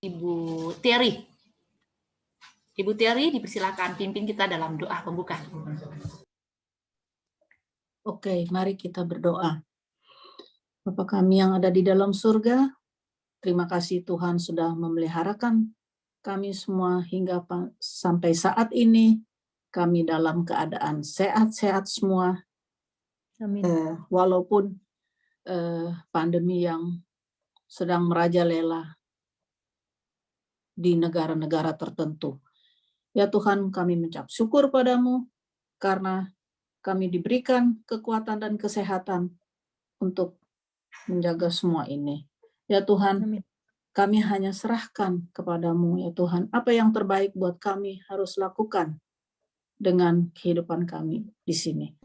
Ibu Terry. Ibu Terry, dipersilakan pimpin kita dalam doa pembuka. Oke, mari kita berdoa. Bapa kami yang ada di dalam surga, terima kasih Tuhan sudah memeliharakan kami semua hingga sampai saat ini. Kami dalam keadaan sehat-sehat semua. Amin. Walaupun pandemi yang sedang merajalela di negara-negara tertentu. Ya Tuhan, kami mengucap syukur padamu karena kami diberikan kekuatan dan kesehatan untuk menjaga semua ini. Ya Tuhan, Amin. kami hanya serahkan kepadamu ya Tuhan. Apa yang terbaik buat kami harus lakukan dengan kehidupan kami di sini.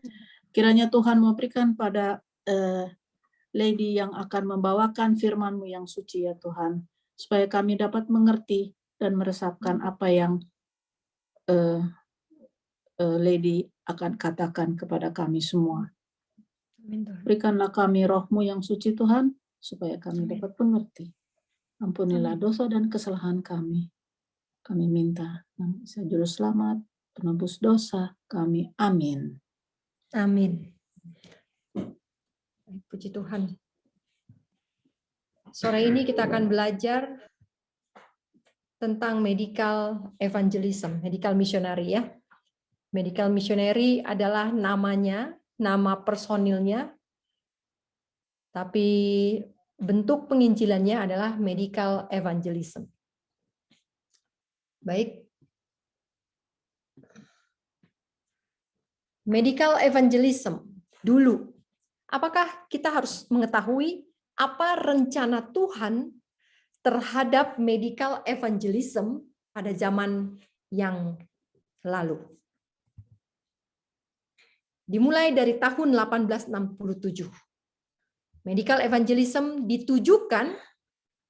Kiranya Tuhan memberikan pada Lady yang akan membawakan firman-Mu yang suci ya Tuhan, supaya kami dapat mengerti dan meresapkan apa yang Lady akan katakan kepada kami semua. Berikanlah kami roh-Mu yang suci Tuhan, supaya kami dapat mengerti. Ampunilah dosa dan kesalahan kami. Kami minta nama Isa Juru Selamat, penebus dosa kami. Amin. Amin. Puji Tuhan. Sore ini kita akan belajar tentang medical evangelism, medical missionary ya. Medical missionary adalah namanya, nama personilnya, tapi bentuk penginjilannya adalah medical evangelism. Baik. Medical evangelism dulu. Apakah kita harus mengetahui apa rencana Tuhan terhadap medical evangelism pada zaman yang lalu? Dimulai dari tahun 1867. Medical evangelism ditujukan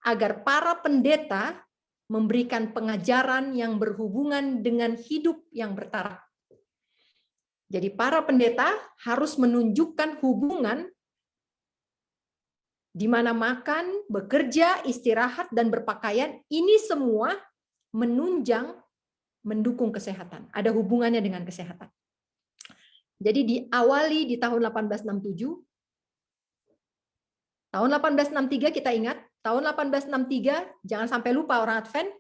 agar para pendeta memberikan pengajaran yang berhubungan dengan hidup yang bertaraf. Jadi para pendeta harus menunjukkan hubungan di mana makan, bekerja, istirahat, dan berpakaian, ini semua menunjang, mendukung kesehatan. Ada hubungannya dengan kesehatan. Jadi diawali di tahun 1867. Tahun 1863 kita ingat, tahun 1863, jangan sampai lupa orang Advent.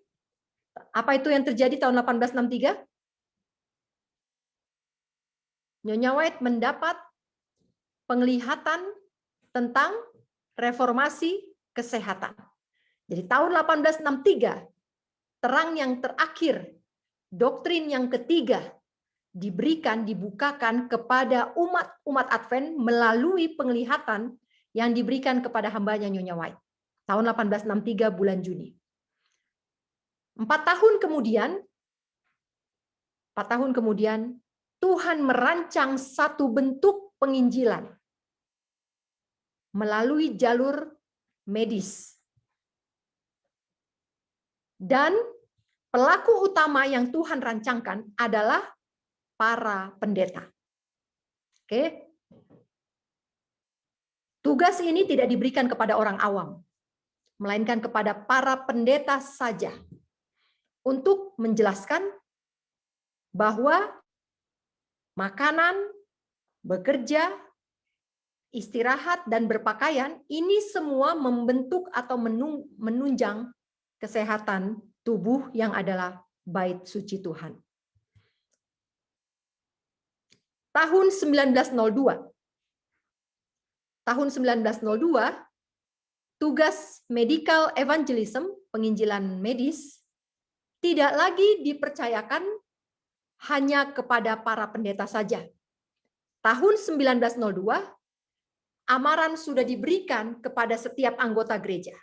Apa itu yang terjadi tahun 1863? Nyonya White mendapat penglihatan tentang reformasi kesehatan. Jadi tahun 1863, terang yang terakhir, doktrin yang ketiga diberikan, dibukakan kepada umat Advent melalui penglihatan yang diberikan kepada hambanya Nyonya White. Tahun 1863 bulan Juni. 4 tahun kemudian, Tuhan merancang satu bentuk penginjilan melalui jalur medis. Dan pelaku utama yang Tuhan rancangkan adalah para pendeta. Oke. Tugas ini tidak diberikan kepada orang awam, melainkan kepada para pendeta saja untuk menjelaskan bahwa makanan, bekerja, istirahat, dan berpakaian ini semua membentuk atau menunjang kesehatan tubuh yang adalah bait suci Tuhan. Tahun 1902, tugas medical evangelism, penginjilan medis, tidak lagi dipercayakan hanya kepada para pendeta saja. Tahun 1902, amaran sudah diberikan kepada setiap anggota gereja.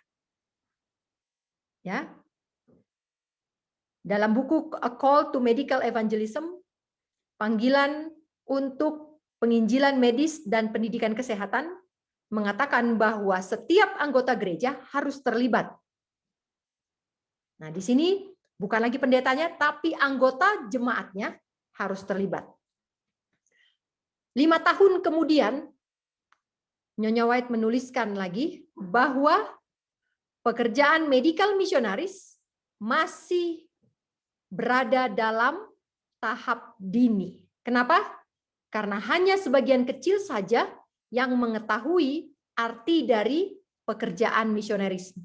Ya. Dalam buku A Call to Medical Evangelism, panggilan untuk penginjilan medis dan pendidikan kesehatan, mengatakan bahwa setiap anggota gereja harus terlibat. Nah, di sini bukan lagi pendetanya, tapi anggota jemaatnya harus terlibat. 5 tahun kemudian, Nyonya White menuliskan lagi bahwa pekerjaan medical missionaries masih berada dalam tahap dini. Kenapa? Karena hanya sebagian kecil saja yang mengetahui arti dari pekerjaan misioneris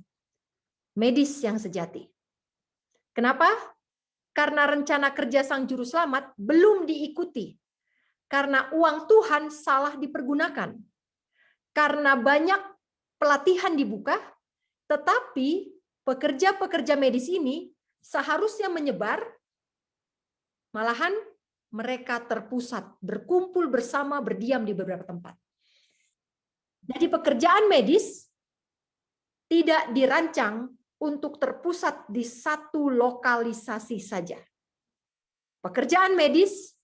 medis yang sejati. Kenapa? Karena rencana kerja Sang Juru Selamat belum diikuti. Karena uang Tuhan salah dipergunakan. Karena banyak pelatihan dibuka, tetapi pekerja-pekerja medis ini seharusnya menyebar, malahan mereka terpusat, berkumpul bersama, berdiam di beberapa tempat. Jadi pekerjaan medis tidak dirancang untuk terpusat di satu lokalisasi saja. Pekerjaan medis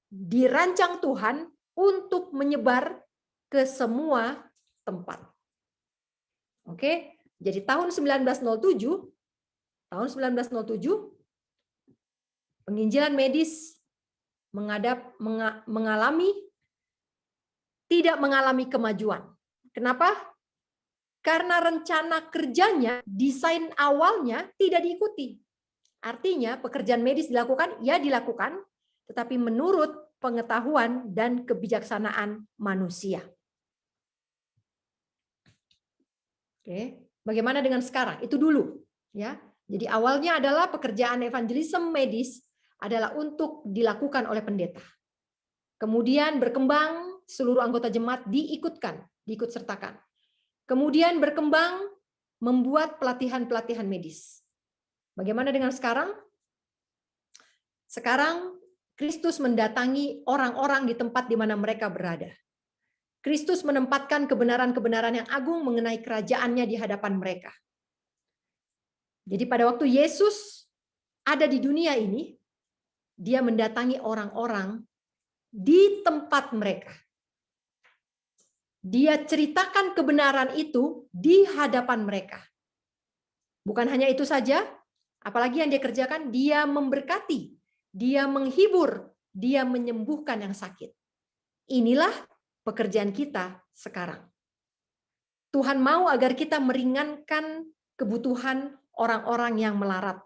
dirancang Tuhan untuk menyebar ke semua tempat. Oke, jadi tahun 1907 penginjilan medis tidak mengalami kemajuan. Kenapa? Karena rencana kerjanya, desain awalnya tidak diikuti. Artinya pekerjaan medis dilakukan, tetapi menurut pengetahuan dan kebijaksanaan manusia. Oke, bagaimana dengan sekarang? Itu dulu, ya. Jadi awalnya adalah pekerjaan evangelisme medis adalah untuk dilakukan oleh pendeta. Kemudian berkembang, seluruh anggota jemaat diikut sertakan. Kemudian berkembang membuat pelatihan-pelatihan medis. Bagaimana dengan sekarang? Sekarang Kristus mendatangi orang-orang di tempat di mana mereka berada. Kristus menempatkan kebenaran-kebenaran yang agung mengenai kerajaannya di hadapan mereka. Jadi pada waktu Yesus ada di dunia ini, dia mendatangi orang-orang di tempat mereka. Dia ceritakan kebenaran itu di hadapan mereka. Bukan hanya itu saja, apalagi yang dia kerjakan, dia memberkati, dia menghibur, dia menyembuhkan yang sakit. Inilah pekerjaan kita sekarang. Tuhan mau agar kita meringankan kebutuhan orang-orang yang melarat.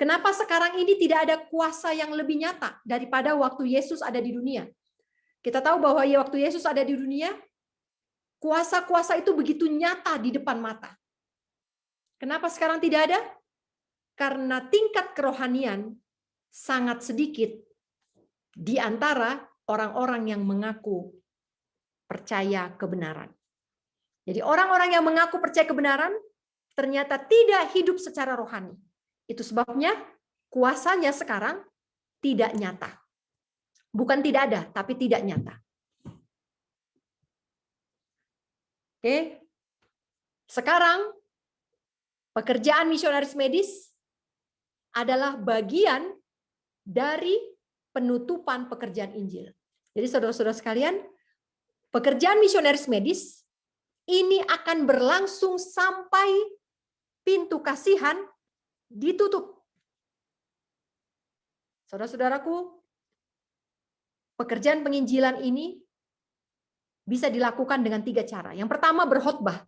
Kenapa sekarang ini tidak ada kuasa yang lebih nyata daripada waktu Yesus ada di dunia? Kita tahu bahwa waktu Yesus ada di dunia, kuasa-kuasa itu begitu nyata di depan mata. Kenapa sekarang tidak ada? Karena tingkat kerohanian sangat sedikit di antara orang-orang yang mengaku percaya kebenaran. Jadi orang-orang yang mengaku percaya kebenaran ternyata tidak hidup secara rohani. Itu sebabnya kuasanya sekarang tidak nyata. Bukan tidak ada, tapi tidak nyata. Oke. Sekarang pekerjaan misionaris medis adalah bagian dari penutupan pekerjaan Injil. Jadi saudara-saudara sekalian, pekerjaan misionaris medis ini akan berlangsung sampai pintu kasihan ditutup. Saudara-saudaraku, pekerjaan penginjilan ini bisa dilakukan dengan 3 cara. Yang pertama, berkhotbah.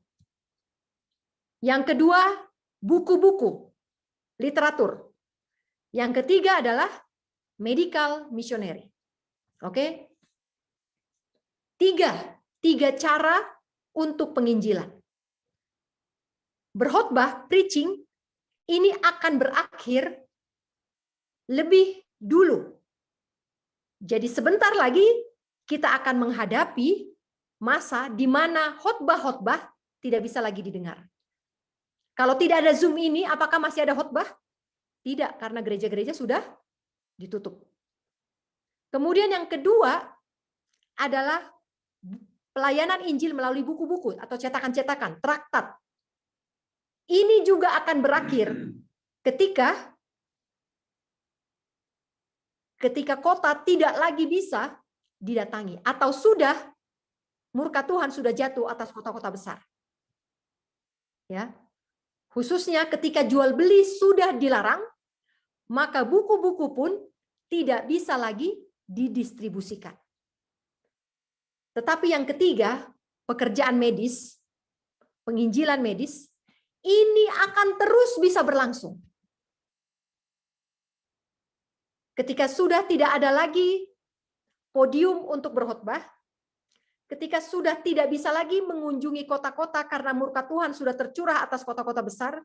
Yang kedua, buku-buku, literatur. Yang ketiga adalah medical missionary. Oke? 3 cara untuk penginjilan. Berkhotbah, preaching, ini akan berakhir lebih dulu. Jadi sebentar lagi kita akan menghadapi masa di mana khotbah-khotbah tidak bisa lagi didengar. Kalau tidak ada Zoom ini, apakah masih ada khotbah? Tidak, karena gereja-gereja sudah ditutup. Kemudian yang kedua adalah pelayanan Injil melalui buku-buku atau cetakan-cetakan, traktat. Ini juga akan berakhir ketika kota tidak lagi bisa didatangi atau sudah murka Tuhan sudah jatuh atas kota-kota besar. Ya. Khususnya ketika jual beli sudah dilarang, maka buku-buku pun tidak bisa lagi didistribusikan. Tetapi yang ketiga, pekerjaan medis, penginjilan medis, ini akan terus bisa berlangsung. ketika sudah tidak ada lagi podium untuk berkhotbah, ketika sudah tidak bisa lagi mengunjungi kota-kota karena murka Tuhan sudah tercurah atas kota-kota besar,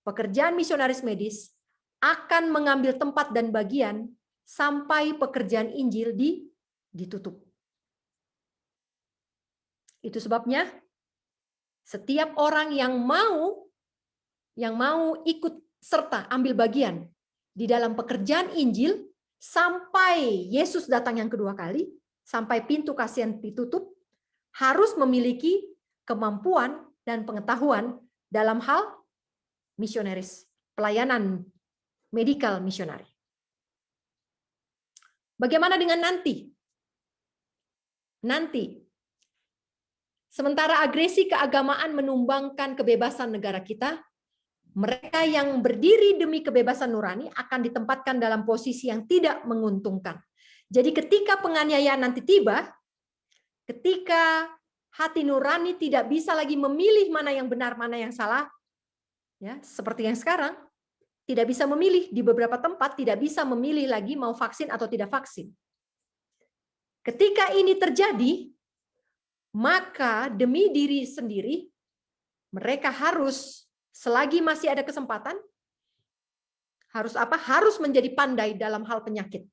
pekerjaan misionaris medis akan mengambil tempat dan bagian sampai pekerjaan Injil ditutup. Itu sebabnya setiap orang yang mau ikut serta ambil bagian di dalam pekerjaan Injil sampai Yesus datang yang kedua kali, sampai pintu kasihan ditutup, harus memiliki kemampuan dan pengetahuan dalam hal misionaris, pelayanan medikal misionari. Bagaimana dengan nanti? Nanti, sementara agresi keagamaan menumbangkan kebebasan negara kita, mereka yang berdiri demi kebebasan nurani akan ditempatkan dalam posisi yang tidak menguntungkan. Jadi ketika penganiayaan nanti tiba, ketika hati nurani tidak bisa lagi memilih mana yang benar, mana yang salah, ya, seperti yang sekarang, tidak bisa memilih di beberapa tempat, tidak bisa memilih lagi mau vaksin atau tidak vaksin. Ketika ini terjadi, maka demi diri sendiri, mereka harus, selagi masih ada kesempatan, harus apa? Harus menjadi pandai dalam hal penyakit.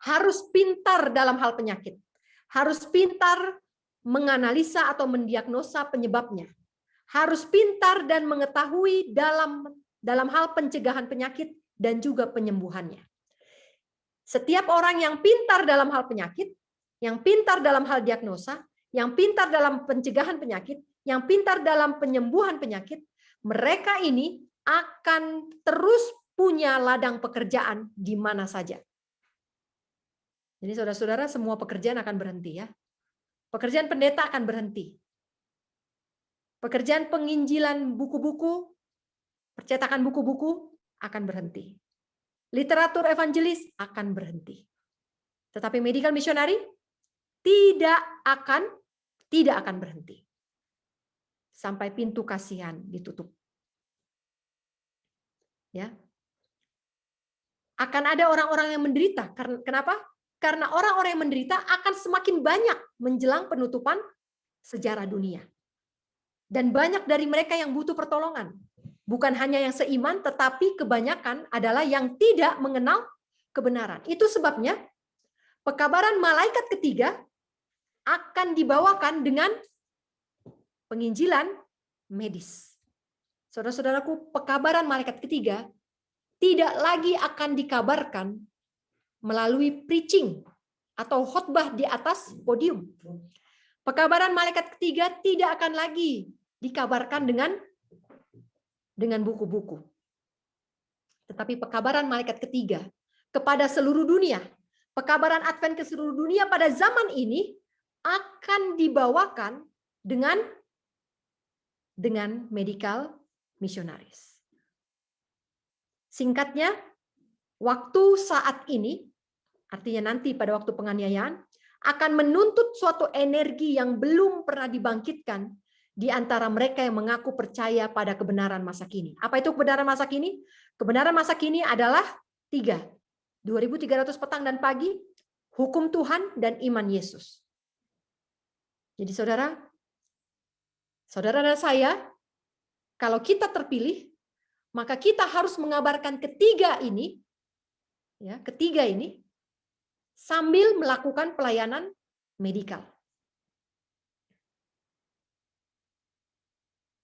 Harus pintar dalam hal penyakit. Harus pintar menganalisa atau mendiagnosa penyebabnya. Harus pintar dan mengetahui dalam hal pencegahan penyakit dan juga penyembuhannya. Setiap orang yang pintar dalam hal penyakit, yang pintar dalam hal diagnosa, yang pintar dalam pencegahan penyakit, yang pintar dalam penyembuhan penyakit, mereka ini akan terus punya ladang pekerjaan di mana saja. Jadi saudara-saudara, semua pekerjaan akan berhenti ya. Pekerjaan pendeta akan berhenti. Pekerjaan penginjilan buku-buku, percetakan buku-buku akan berhenti. Literatur evangelis akan berhenti. Tetapi medical missionary tidak akan berhenti. Sampai pintu kasihan ditutup. Ya. Akan ada orang-orang yang menderita. Kenapa? Karena orang-orang yang menderita akan semakin banyak menjelang penutupan sejarah dunia. Dan banyak dari mereka yang butuh pertolongan. Bukan hanya yang seiman, tetapi kebanyakan adalah yang tidak mengenal kebenaran. Itu sebabnya pekabaran malaikat ketiga akan dibawakan dengan penginjilan medis. Saudara-saudaraku, pekabaran malaikat ketiga tidak lagi akan dikabarkan melalui preaching atau khotbah di atas podium. Pekabaran malaikat ketiga tidak akan lagi dikabarkan dengan buku-buku. Tetapi pekabaran malaikat ketiga kepada seluruh dunia, pekabaran Advent ke seluruh dunia pada zaman ini akan dibawakan dengan medical missionaries. Singkatnya, waktu saat ini, artinya nanti pada waktu penganiayaan, akan menuntut suatu energi yang belum pernah dibangkitkan di antara mereka yang mengaku percaya pada kebenaran masa kini. Apa itu kebenaran masa kini? Kebenaran masa kini adalah 3. 2300 petang dan pagi, hukum Tuhan, dan iman Yesus. Jadi saudara dan saya, kalau kita terpilih, maka kita harus mengabarkan ketiga ini, sambil melakukan pelayanan medikal.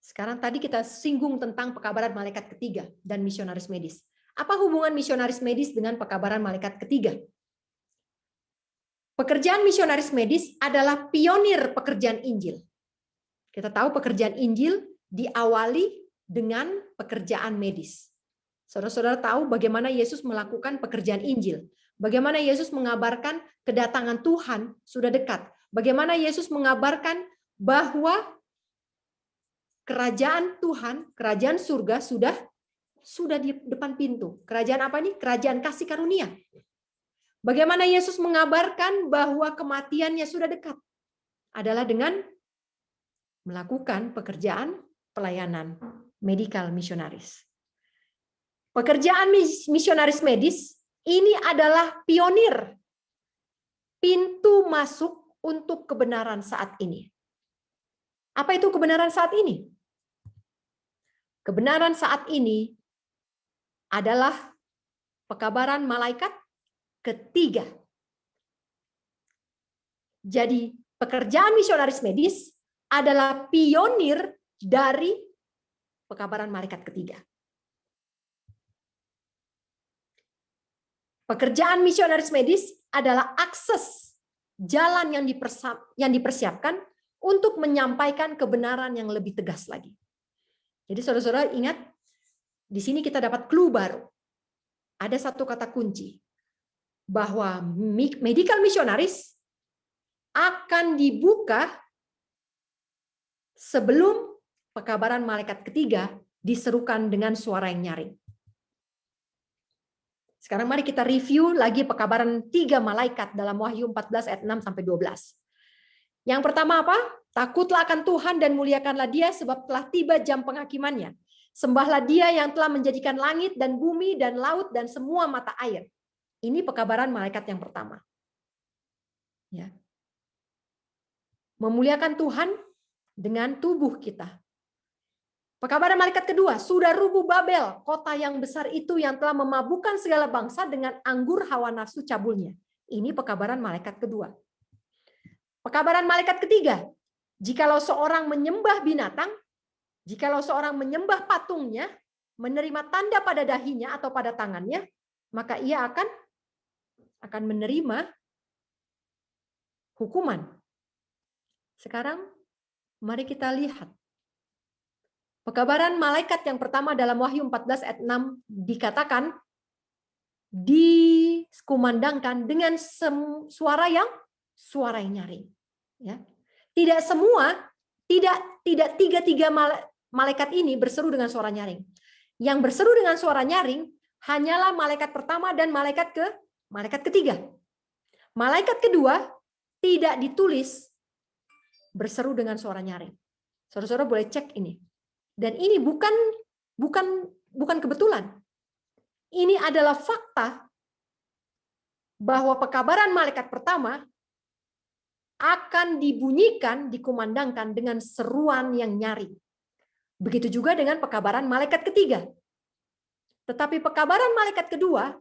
Sekarang tadi kita singgung tentang pekabaran malaikat ketiga dan misionaris medis. Apa hubungan misionaris medis dengan pekabaran malaikat ketiga? Pekerjaan misionaris medis adalah pionir pekerjaan Injil. Kita tahu pekerjaan Injil diawali dengan pekerjaan medis. Saudara-saudara tahu bagaimana Yesus melakukan pekerjaan Injil. Bagaimana Yesus mengabarkan kedatangan Tuhan sudah dekat. Bagaimana Yesus mengabarkan bahwa kerajaan Tuhan, kerajaan surga sudah di depan pintu. Kerajaan apa nih? Kerajaan kasih karunia. Bagaimana Yesus mengabarkan bahwa kematiannya sudah dekat? Adalah dengan melakukan pekerjaan pelayanan medikal misionaris. Pekerjaan misionaris medis ini adalah pionir, pintu masuk untuk kebenaran saat ini. Apa itu kebenaran saat ini? Kebenaran saat ini adalah pekabaran malaikat ketiga. Jadi pekerjaan misionaris medis adalah pionir dari pekabaran malaikat ketiga. Pekerjaan misionaris medis adalah akses jalan yang dipersiapkan untuk menyampaikan kebenaran yang lebih tegas lagi. Jadi saudara-saudara ingat, di sini kita dapat clue baru. Ada satu kata kunci, bahwa medical missionaries akan dibuka sebelum pekabaran malaikat ketiga diserukan dengan suara yang nyaring. Sekarang mari kita review lagi pekabaran 3 malaikat dalam Wahyu 14 ayat 6 sampai 12. Yang pertama apa? Takutlah akan Tuhan dan muliakanlah Dia sebab telah tiba jam penghakimannya. Sembahlah Dia yang telah menjadikan langit dan bumi dan laut dan semua mata air. Ini pekabaran malaikat yang pertama. Ya. Memuliakan Tuhan dengan tubuh kita. Pekabaran malaikat kedua, sudah rubuh Babel, kota yang besar itu yang telah memabukkan segala bangsa dengan anggur hawa nafsu cabulnya. Ini pekabaran malaikat kedua. Pekabaran malaikat ketiga, jikalau seorang menyembah binatang, jikalau seorang menyembah patungnya, menerima tanda pada dahinya atau pada tangannya, maka ia akan menerima hukuman. Sekarang mari kita lihat. Pekabaran malaikat yang pertama dalam Wahyu 14 ayat 6 dikatakan dikumandangkan dengan suara yang nyaring. Ya. Tidak semua, tidak tiga malaikat ini berseru dengan suara nyaring. Yang berseru dengan suara nyaring hanyalah malaikat pertama dan malaikat ketiga. Malaikat kedua tidak ditulis berseru dengan suara nyaring. Saudara-saudara boleh cek ini. Dan ini bukan kebetulan. Ini adalah fakta bahwa pekabaran malaikat pertama akan dibunyikan, dikumandangkan dengan seruan yang nyaring. Begitu juga dengan pekabaran malaikat ketiga. Tetapi pekabaran malaikat kedua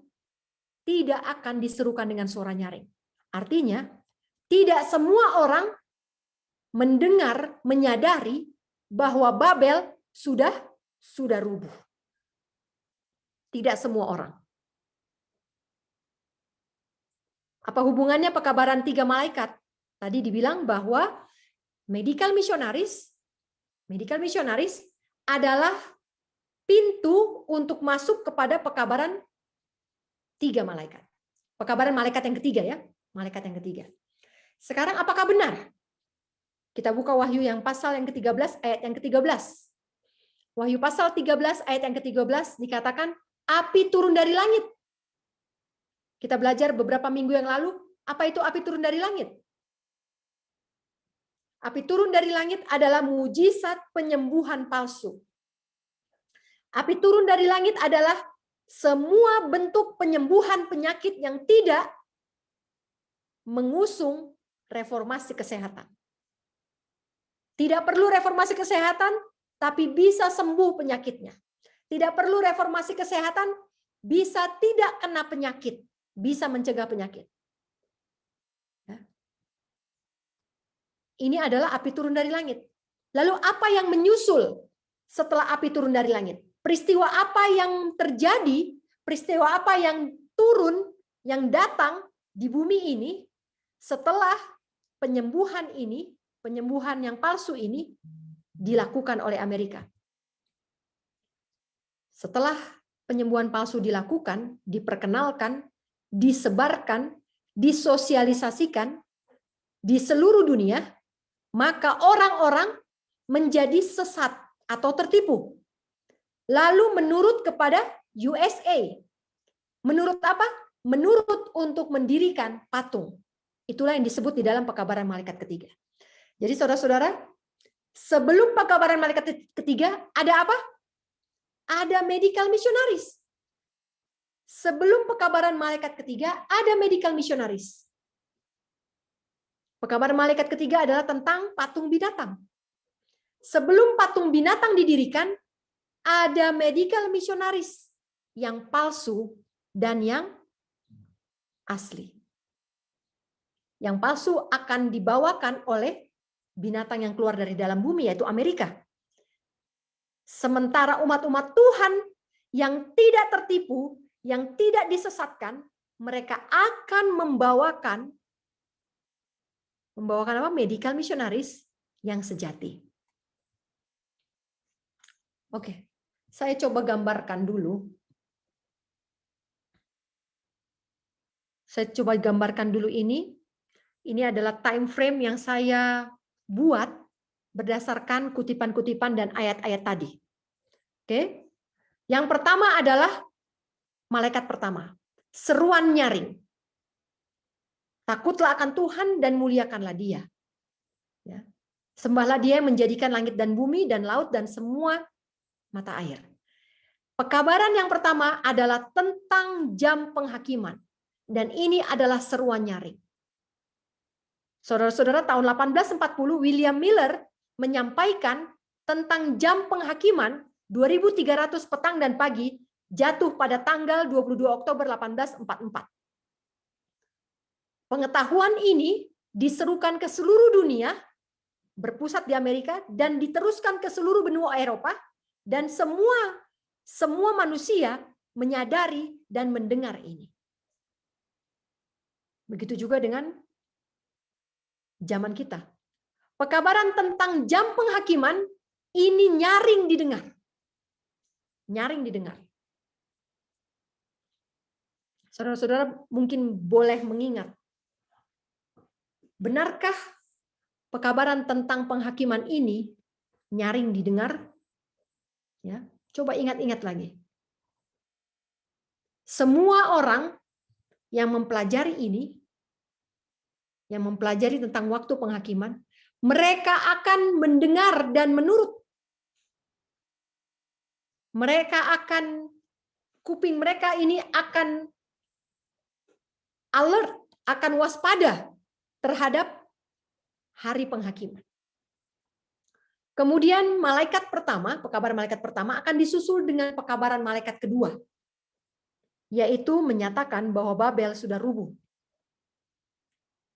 tidak akan diserukan dengan suara nyaring. Artinya, tidak semua orang mendengar, menyadari bahwa Babel sudah rubuh. Tidak semua orang. Apa hubungannya pekabaran 3 malaikat? Tadi dibilang bahwa medical missionaries adalah pintu untuk masuk kepada pekabaran 3 malaikat. Pekabaran malaikat yang ketiga ya, malaikat yang ketiga. Sekarang apakah benar? Kita buka Wahyu yang pasal yang ke-13 ayat yang ke-13. Wahyu pasal 13 ayat yang ke-13 dikatakan api turun dari langit. Kita belajar beberapa minggu yang lalu, apa itu api turun dari langit? Api turun dari langit adalah mujizat penyembuhan palsu. Api turun dari langit adalah semua bentuk penyembuhan penyakit yang tidak mengusung reformasi kesehatan. Tidak perlu reformasi kesehatan, tapi bisa sembuh penyakitnya. Tidak perlu reformasi kesehatan, bisa tidak kena penyakit, bisa mencegah penyakit. Ini adalah api turun dari langit. Lalu apa yang menyusul setelah api turun dari langit? Peristiwa apa yang terjadi, peristiwa apa yang turun, yang datang di bumi ini setelah penyembuhan ini, penyembuhan yang palsu ini dilakukan oleh Amerika. Setelah penyembuhan palsu dilakukan, diperkenalkan, disebarkan, disosialisasikan di seluruh dunia, maka orang-orang menjadi sesat atau tertipu. Lalu menurut kepada USA. Menurut apa? Menurut untuk mendirikan patung. Itulah yang disebut di dalam pekabaran malaikat ketiga. Jadi saudara-saudara, sebelum pekabaran malaikat ketiga, ada apa? Ada medical missionaries. sebelum pekabaran malaikat ketiga ada medical missionaries. Pekabaran malaikat ketiga adalah tentang patung binatang. Sebelum patung binatang didirikan, ada medical missionaries yang palsu dan yang asli. Yang palsu akan dibawakan oleh binatang yang keluar dari dalam bumi, yaitu Amerika. Sementara umat-umat Tuhan yang tidak tertipu, yang tidak disesatkan, mereka akan membawakan apa? Medical missionaries yang sejati. Oke, saya coba gambarkan dulu. Saya coba gambarkan dulu ini. Ini adalah time frame yang saya buat berdasarkan kutipan-kutipan dan ayat-ayat tadi. Oke. Yang pertama adalah malaikat pertama. Seruan nyaring. Takutlah akan Tuhan dan muliakanlah Dia. Ya. Sembahlah Dia yang menjadikan langit dan bumi dan laut dan semua mata air. Pekabaran yang pertama adalah tentang jam penghakiman. Dan ini adalah seruan nyaring. Saudara-saudara, tahun 1840 William Miller menyampaikan tentang jam penghakiman 2300 petang dan pagi jatuh pada tanggal 22 Oktober 1844. Pengetahuan ini diserukan ke seluruh dunia, berpusat di Amerika dan diteruskan ke seluruh benua Eropa, dan semua manusia menyadari dan mendengar ini. Begitu juga dengan zaman kita. Pekabaran tentang jam penghakiman ini nyaring didengar. Nyaring didengar. Saudara-saudara mungkin boleh mengingat. Benarkah pekabaran tentang penghakiman ini nyaring didengar? Ya, coba ingat-ingat lagi. Semua orang yang mempelajari ini, yang mempelajari tentang waktu penghakiman, mereka akan mendengar dan menurut. Kuping mereka ini akan alert, akan waspada terhadap hari penghakiman. Kemudian malaikat pertama, pekabaran malaikat pertama akan disusul dengan pekabaran malaikat kedua, yaitu menyatakan bahwa Babel sudah rubuh.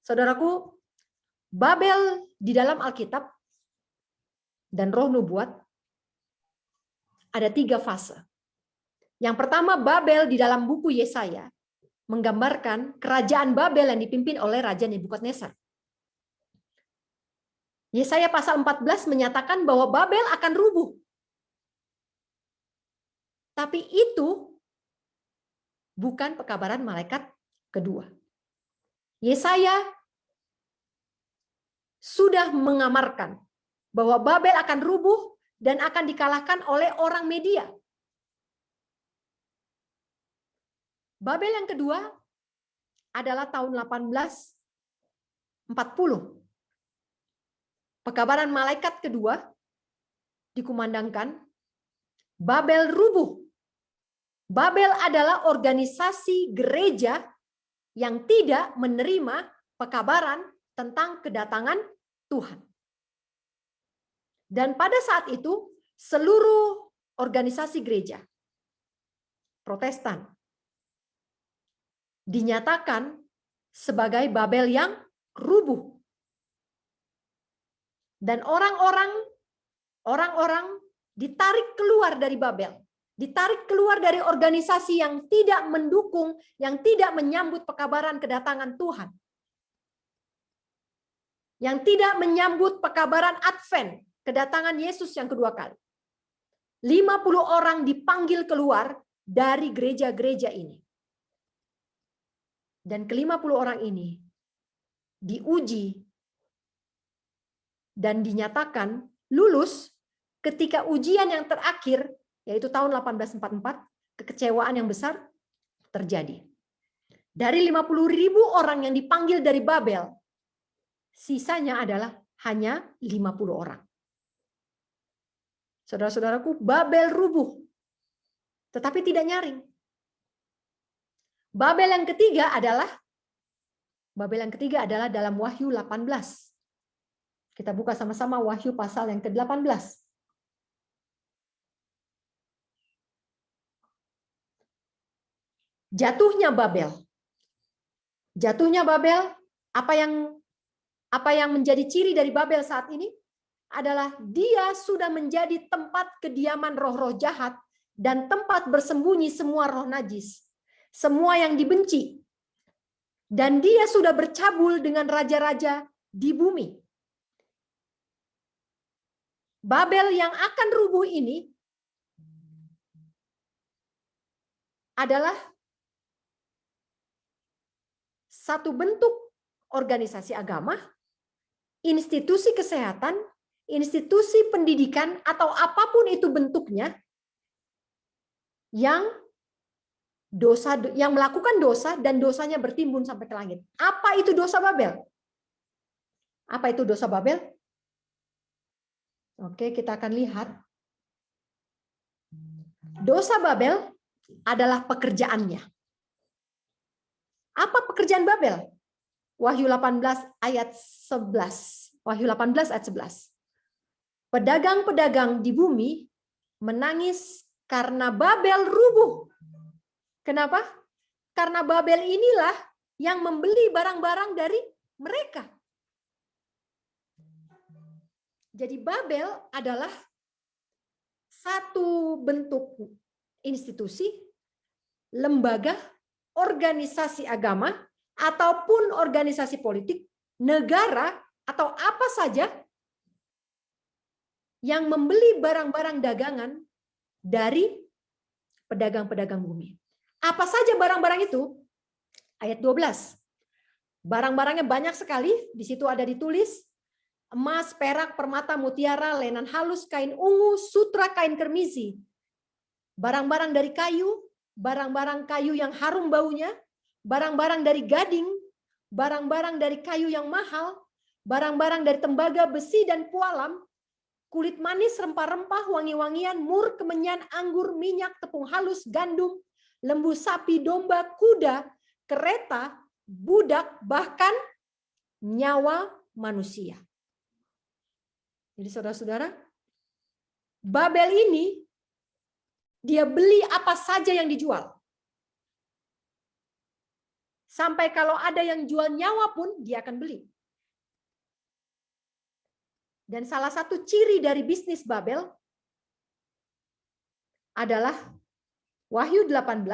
Saudaraku, Babel di dalam Alkitab dan Roh Nubuat ada 3 fase. Yang pertama, Babel di dalam buku Yesaya menggambarkan kerajaan Babel yang dipimpin oleh Raja Nebukadnezar. Yesaya pasal 14 menyatakan bahwa Babel akan rubuh. Tapi itu bukan pekabaran malaikat kedua. Yesaya sudah mengamarkan bahwa Babel akan rubuh dan akan dikalahkan oleh orang Media. Babel yang kedua adalah tahun 1840. Pekabaran malaikat kedua dikumandangkan Babel rubuh. Babel adalah organisasi gereja yang tidak menerima pekabaran tentang kedatangan Tuhan. Dan pada saat itu seluruh organisasi gereja Protestan dinyatakan sebagai Babel yang rubuh. Dan orang-orang ditarik keluar dari Babel, ditarik keluar dari organisasi yang tidak mendukung, yang tidak menyambut pekabaran kedatangan Tuhan. Yang tidak menyambut pekabaran Advent, kedatangan Yesus yang kedua kali. 50 orang dipanggil keluar dari gereja-gereja ini. Dan ke-50 orang ini diuji dan dinyatakan lulus ketika ujian yang terakhir, yaitu tahun 1844, kekecewaan yang besar terjadi. Dari 50.000 orang yang dipanggil dari Babel, sisanya adalah hanya 50 orang. Saudara-saudaraku, Babel rubuh, tetapi tidak nyaring. Babel yang ketiga adalah dalam Wahyu 18. Kita buka sama-sama Wahyu pasal yang ke-18. Jatuhnya Babel. Jatuhnya Babel, apa yang menjadi ciri dari Babel saat ini adalah dia sudah menjadi tempat kediaman roh-roh jahat dan tempat bersembunyi semua roh najis, semua yang dibenci. Dan dia sudah bercabul dengan raja-raja di bumi. Babel yang akan rubuh ini adalah satu bentuk organisasi agama, institusi kesehatan, institusi pendidikan, atau apapun itu bentuknya, yang melakukan dosa dan dosanya bertimbun sampai ke langit. Apa itu dosa Babel? Apa itu dosa Babel? Oke, kita akan lihat. Dosa Babel adalah pekerjaannya. Apa pekerjaan Babel? Wahyu 18 ayat 11. Wahyu 18 ayat 11. Pedagang-pedagang di bumi menangis karena Babel rubuh. Kenapa? Karena Babel inilah yang membeli barang-barang dari mereka. Jadi Babel adalah satu bentuk institusi, lembaga, organisasi agama, ataupun organisasi politik, negara, atau apa saja yang membeli barang-barang dagangan dari pedagang-pedagang bumi. Apa saja barang-barang itu? Ayat 12. Barang-barangnya banyak sekali, di situ ada ditulis emas, perak, permata, mutiara, lenan halus, kain ungu, sutra, kain kermisi. Barang-barang dari kayu, barang-barang kayu yang harum baunya, barang-barang dari gading, barang-barang dari kayu yang mahal, barang-barang dari tembaga, besi, dan pualam, kulit manis, rempah-rempah, wangi-wangian, mur, kemenyan, anggur, minyak, tepung halus, gandum, lembu sapi, domba, kuda, kereta, budak, bahkan nyawa manusia. Jadi saudara-saudara, Babel ini dia beli apa saja yang dijual. Sampai kalau ada yang jual nyawa pun dia akan beli. Dan salah satu ciri dari bisnis Babel adalah Wahyu 18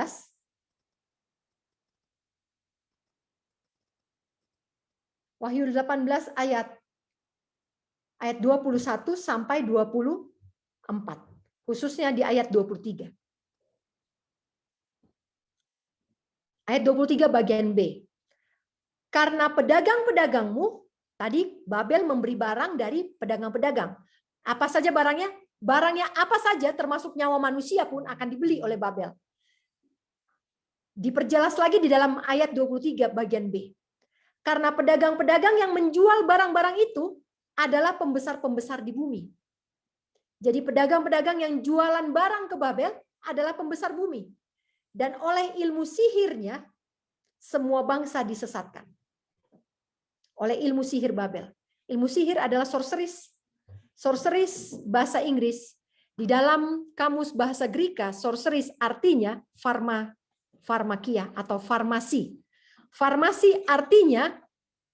ayat 21 sampai 24. Khususnya di ayat 23. Ayat 23 bagian B. Karena pedagang-pedagangmu, tadi Babel memberi barang dari pedagang-pedagang. Apa saja barangnya? Barangnya apa saja termasuk nyawa manusia pun akan dibeli oleh Babel. Diperjelas lagi di dalam ayat 23 bagian B. Karena pedagang-pedagang yang menjual barang-barang itu adalah pembesar-pembesar di bumi. Jadi pedagang-pedagang yang jualan barang ke Babel adalah pembesar bumi. Dan oleh ilmu sihirnya, semua bangsa disesatkan. Oleh ilmu sihir Babel. Ilmu sihir adalah sorceries. Sorceries bahasa Inggris. Di dalam kamus bahasa Greka, sorceries artinya farmakia atau farmasi. Farmasi artinya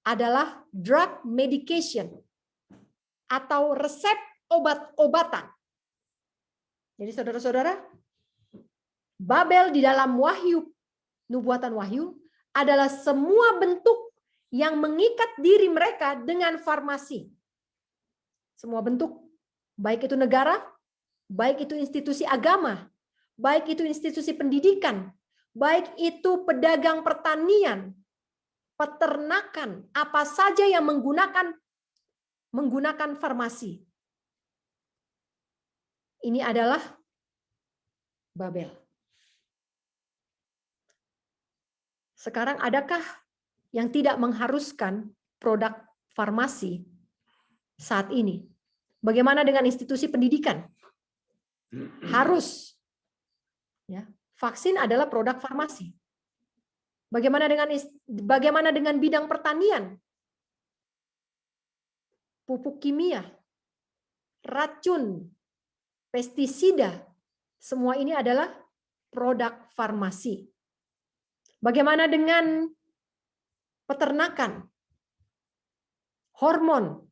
adalah drug medication atau resep obat-obatan. Jadi saudara-saudara, Babel di dalam Wahyu, nubuatan Wahyu, adalah semua bentuk yang mengikat diri mereka dengan farmasi. Semua bentuk, baik itu negara, baik itu institusi agama, baik itu institusi pendidikan, baik itu pedagang pertanian, peternakan, apa saja yang menggunakan farmasi. Ini adalah Babel. Sekarang adakah yang tidak mengharuskan produk farmasi saat ini? Bagaimana dengan institusi pendidikan? Harus. Ya, vaksin adalah produk farmasi. Bagaimana dengan bidang pertanian? Pupuk kimia, racun, pestisida, semua ini adalah produk farmasi. Bagaimana dengan peternakan, hormon,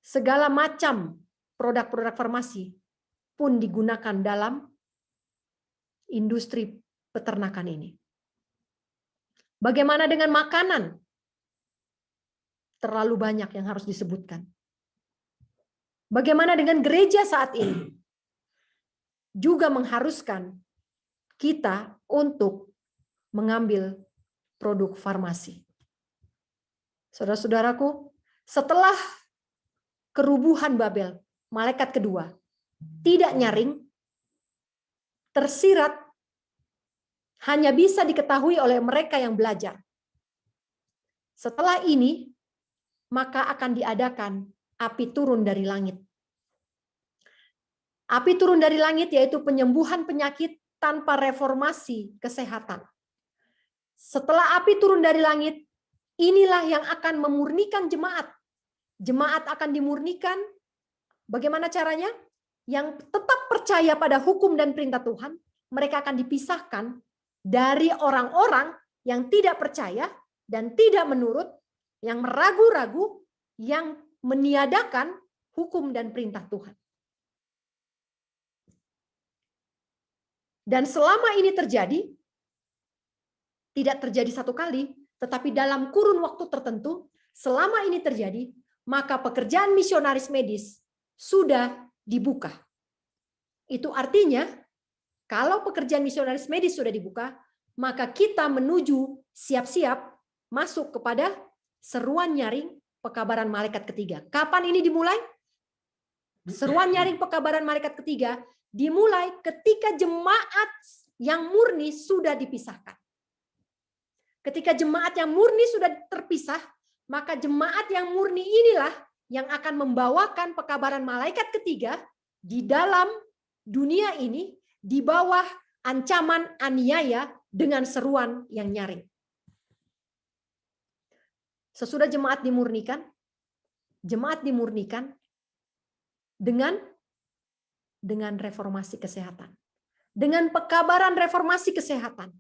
segala macam produk-produk farmasi pun digunakan dalam industri peternakan ini. Bagaimana dengan makanan? Terlalu banyak yang harus disebutkan. Bagaimana dengan gereja saat ini? Juga mengharuskan kita untuk mengambil produk farmasi. Saudara-saudaraku, setelah kerubuhan Babel, malaikat kedua tidak nyaring, tersirat, hanya bisa diketahui oleh mereka yang belajar. Setelah ini, maka akan diadakan api turun dari langit. Api turun dari langit yaitu penyembuhan penyakit tanpa reformasi kesehatan. Setelah api turun dari langit, inilah yang akan memurnikan jemaat. Jemaat akan dimurnikan. Bagaimana caranya? Yang tetap percaya pada hukum dan perintah Tuhan, mereka akan dipisahkan dari orang-orang yang tidak percaya dan tidak menurut, yang meragu-ragu, yang meniadakan hukum dan perintah Tuhan. Dan selama ini terjadi, tidak terjadi satu kali, tetapi dalam kurun waktu tertentu, selama ini terjadi, maka pekerjaan misionaris medis sudah dibuka. Itu artinya, kalau pekerjaan misionaris medis sudah dibuka, maka kita menuju siap-siap masuk kepada seruan nyaring pekabaran malaikat ketiga. Kapan ini dimulai? Seruan nyaring pekabaran malaikat ketiga dimulai ketika jemaat yang murni sudah dipisahkan. Ketika jemaat yang murni sudah terpisah, maka jemaat yang murni inilah yang akan membawakan pekabaran malaikat ketiga di dalam dunia ini di bawah ancaman aniaya dengan seruan yang nyaring. Sesudah jemaat dimurnikan dengan reformasi kesehatan. Dengan pekabaran reformasi kesehatan.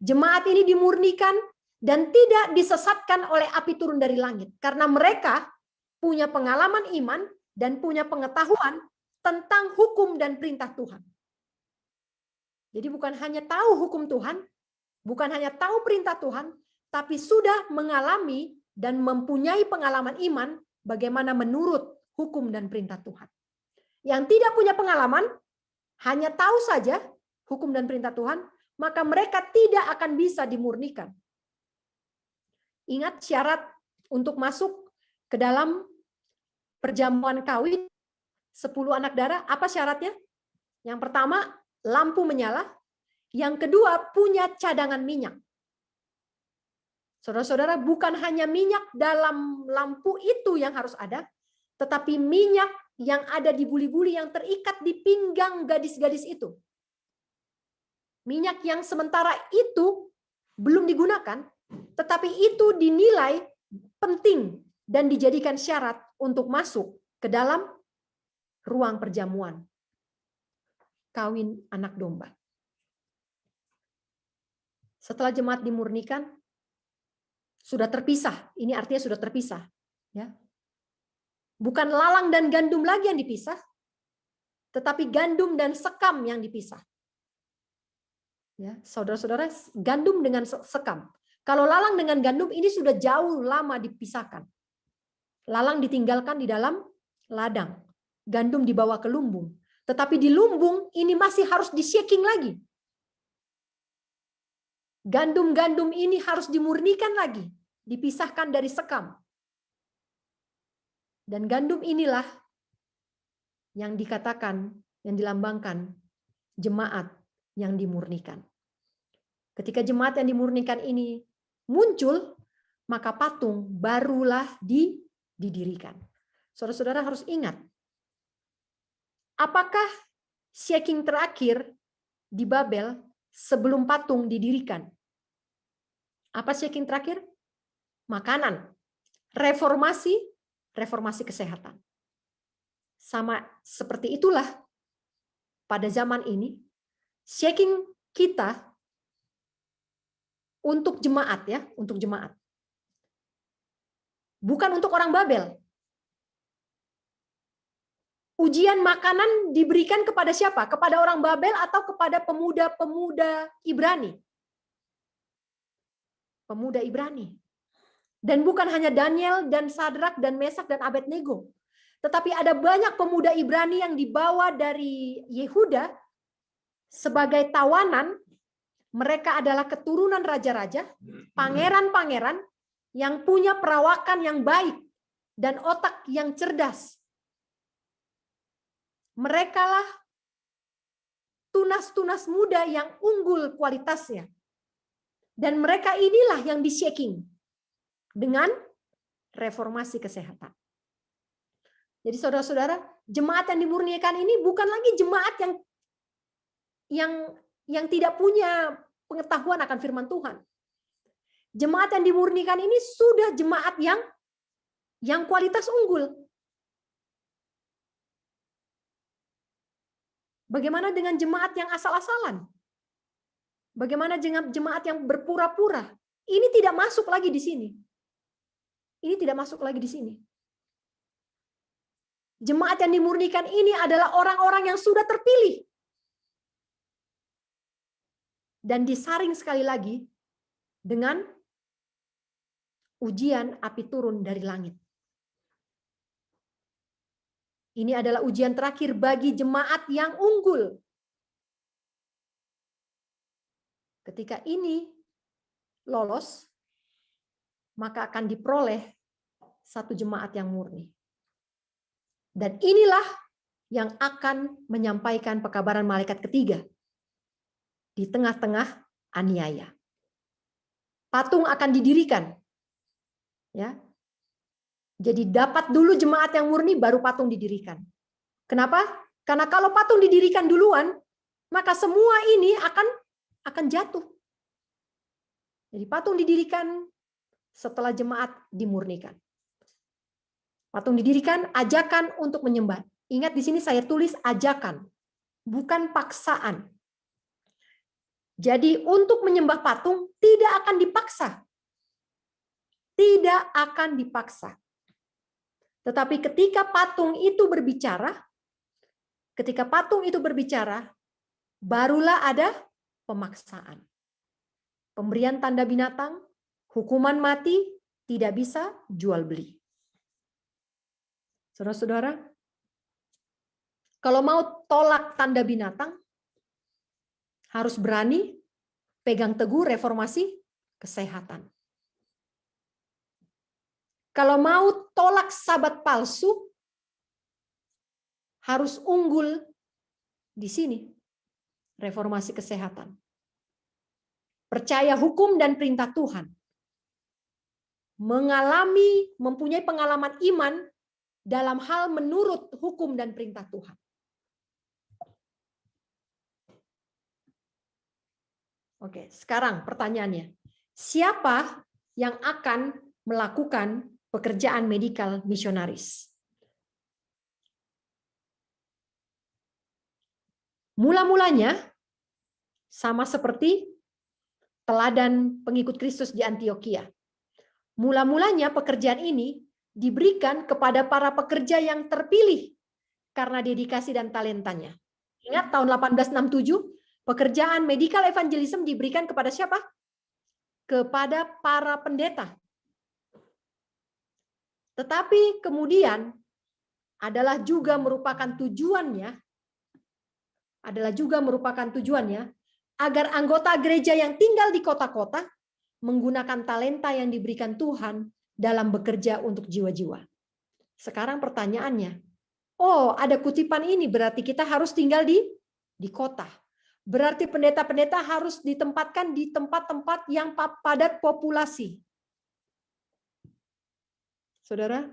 Jemaat ini dimurnikan dan tidak disesatkan oleh api turun dari langit. Karena mereka punya pengalaman iman dan punya pengetahuan tentang hukum dan perintah Tuhan. Jadi bukan hanya tahu hukum Tuhan, bukan hanya tahu perintah Tuhan, tapi sudah mengalami dan mempunyai pengalaman iman bagaimana menurut hukum dan perintah Tuhan. Yang tidak punya pengalaman, hanya tahu saja hukum dan perintah Tuhan, maka mereka tidak akan bisa dimurnikan. Ingat syarat untuk masuk ke dalam perjamuan kawin 10 anak darah, apa syaratnya? Yang pertama, lampu menyala. Yang kedua, punya cadangan minyak. Saudara-saudara, bukan hanya minyak dalam lampu itu yang harus ada, tetapi minyak yang ada di buli-buli yang terikat di pinggang gadis-gadis itu. Minyak yang sementara itu belum digunakan, tetapi itu dinilai penting dan dijadikan syarat untuk masuk ke dalam ruang perjamuan kawin anak domba. Setelah jemaat dimurnikan, sudah terpisah. Ini artinya sudah terpisah. Ya. Bukan lalang dan gandum lagi yang dipisah, tetapi gandum dan sekam yang dipisah. Ya, saudara-saudara, gandum dengan sekam. Kalau lalang dengan gandum ini sudah jauh lama dipisahkan. Lalang ditinggalkan di dalam ladang. Gandum dibawa ke lumbung. Tetapi di lumbung ini masih harus di-shaking lagi. Gandum-gandum ini harus dimurnikan lagi. Dipisahkan dari sekam. Dan gandum inilah yang dikatakan, yang dilambangkan jemaat yang dimurnikan. Ketika jemaat yang dimurnikan ini muncul, maka patung barulah didirikan. Saudara-saudara harus ingat, apakah shaking terakhir di Babel sebelum patung didirikan? Apa shaking terakhir? Makanan. Reformasi kesehatan. Sama seperti itulah pada zaman ini, shaking kita untuk jemaat ya, untuk jemaat. Bukan untuk orang Babel. Ujian makanan diberikan kepada siapa? Kepada orang Babel atau kepada pemuda-pemuda Ibrani? Pemuda Ibrani. Dan bukan hanya Daniel dan Sadrak dan Mesak dan Abednego. Tetapi ada banyak pemuda Ibrani yang dibawa dari Yehuda sebagai tawanan. Mereka adalah keturunan raja-raja, pangeran-pangeran yang punya perawakan yang baik dan otak yang cerdas. Merekalah tunas-tunas muda yang unggul kualitasnya. Dan mereka inilah yang di-shaking dengan reformasi kesehatan. Jadi saudara-saudara, jemaat yang dimurnikan ini bukan lagi jemaat yang tidak punya pengetahuan akan firman Tuhan. Jemaat yang dimurnikan ini sudah jemaat yang kualitas unggul. Bagaimana dengan jemaat yang asal-asalan? Bagaimana dengan jemaat yang berpura-pura? Ini tidak masuk lagi di sini. Ini tidak masuk lagi di sini. Jemaat yang dimurnikan ini adalah orang-orang yang sudah terpilih. Dan disaring sekali lagi dengan ujian api turun dari langit. Ini adalah ujian terakhir bagi jemaat yang unggul. Ketika ini lolos, maka akan diperoleh satu jemaat yang murni. Dan inilah yang akan menyampaikan pekabaran malaikat ketiga di tengah-tengah aniaya. Patung akan didirikan. Ya. Jadi dapat dulu jemaat yang murni, baru patung didirikan. Kenapa? Karena kalau patung didirikan duluan, maka semua ini akan jatuh. Jadi patung didirikan setelah jemaat dimurnikan. Patung didirikan, ajakan untuk menyembah. Ingat di sini saya tulis ajakan, bukan paksaan. Jadi untuk menyembah patung tidak akan dipaksa. Tidak akan dipaksa. Tetapi ketika patung itu berbicara, barulah ada pemaksaan. Pemberian tanda binatang, hukuman mati, tidak bisa jual beli. Saudara-saudara, kalau mau tolak tanda binatang, harus berani pegang teguh reformasi kesehatan. Kalau mau tolak sabat palsu, harus unggul di sini, reformasi kesehatan. Percaya hukum dan perintah Tuhan. Mempunyai pengalaman iman dalam hal menurut hukum dan perintah Tuhan. Oke, sekarang pertanyaannya. Siapa yang akan melakukan pekerjaan medikal misionaris? Mula-mulanya sama seperti teladan pengikut Kristus di Antiokhia. Mula-mulanya pekerjaan ini diberikan kepada para pekerja yang terpilih karena dedikasi dan talentanya. Ingat tahun 1867, pekerjaan medical evangelism diberikan kepada siapa? Kepada para pendeta. Tetapi kemudian adalah juga merupakan tujuannya agar anggota gereja yang tinggal di kota-kota menggunakan talenta yang diberikan Tuhan dalam bekerja untuk jiwa-jiwa. Sekarang pertanyaannya, ada kutipan ini berarti kita harus tinggal di kota. Berarti pendeta-pendeta harus ditempatkan di tempat-tempat yang padat populasi. Saudara,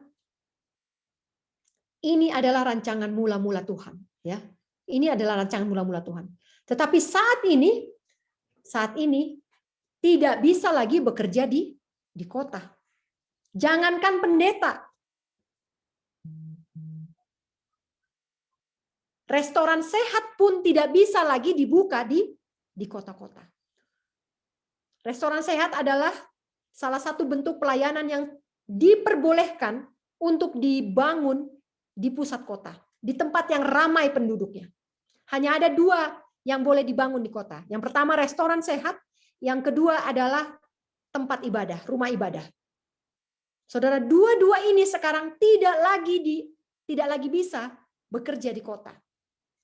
ini adalah rancangan mula-mula Tuhan, ya. Ini adalah rancangan mula-mula Tuhan. Tetapi saat ini tidak bisa lagi bekerja di kota. Jangankan pendeta. Restoran sehat pun tidak bisa lagi dibuka di kota-kota. Restoran sehat adalah salah satu bentuk pelayanan yang diperbolehkan untuk dibangun di pusat kota, di tempat yang ramai penduduknya. Hanya ada 2 yang boleh dibangun di kota. Yang pertama restoran sehat, yang kedua adalah tempat ibadah, rumah ibadah. Saudara, dua-dua ini sekarang tidak lagi bisa bekerja di kota.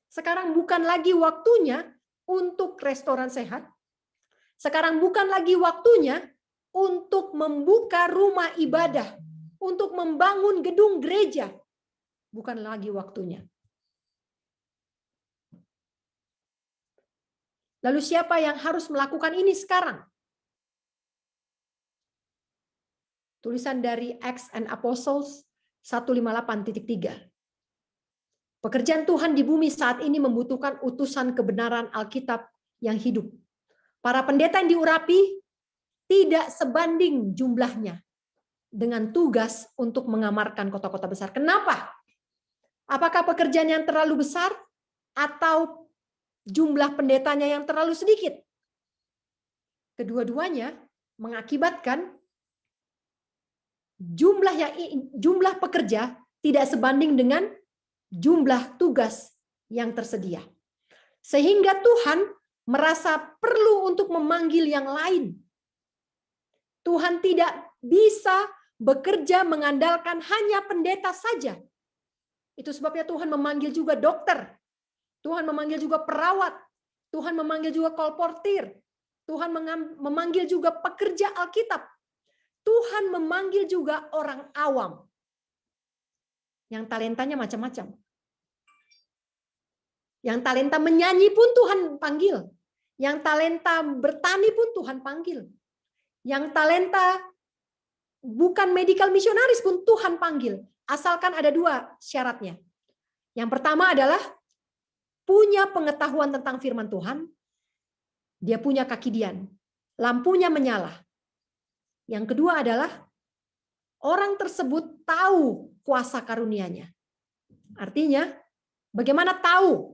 Sekarang bukan lagi waktunya untuk restoran sehat. Sekarang bukan lagi waktunya untuk membuka rumah ibadah, untuk membangun gedung gereja. Bukan lagi waktunya. Lalu siapa yang harus melakukan ini sekarang? Tulisan dari Acts and Apostles 158.3. Pekerjaan Tuhan di bumi saat ini membutuhkan utusan kebenaran Alkitab yang hidup. Para pendeta yang diurapi tidak sebanding jumlahnya dengan tugas untuk mengamarkan kota-kota besar. Kenapa? Apakah pekerjaan yang terlalu besar atau jumlah pendetanya yang terlalu sedikit? Kedua-duanya mengakibatkan jumlah pekerja tidak sebanding dengan jumlah tugas yang tersedia. Sehingga Tuhan merasa perlu untuk memanggil yang lain. Tuhan tidak bisa bekerja mengandalkan hanya pendeta saja. Itu sebabnya Tuhan memanggil juga dokter. Tuhan memanggil juga perawat. Tuhan memanggil juga kolportir. Tuhan memanggil juga pekerja Alkitab. Tuhan memanggil juga orang awam. Yang talentanya macam-macam. Yang talenta menyanyi pun Tuhan panggil. Yang talenta bertani pun Tuhan panggil. Yang talenta bukan medical missionaris pun Tuhan panggil. Asalkan ada 2 syaratnya. Yang pertama adalah punya pengetahuan tentang firman Tuhan. Dia punya kakidian. Lampunya menyala. Yang kedua adalah orang tersebut tahu kuasa karunia-Nya. Artinya, bagaimana tahu?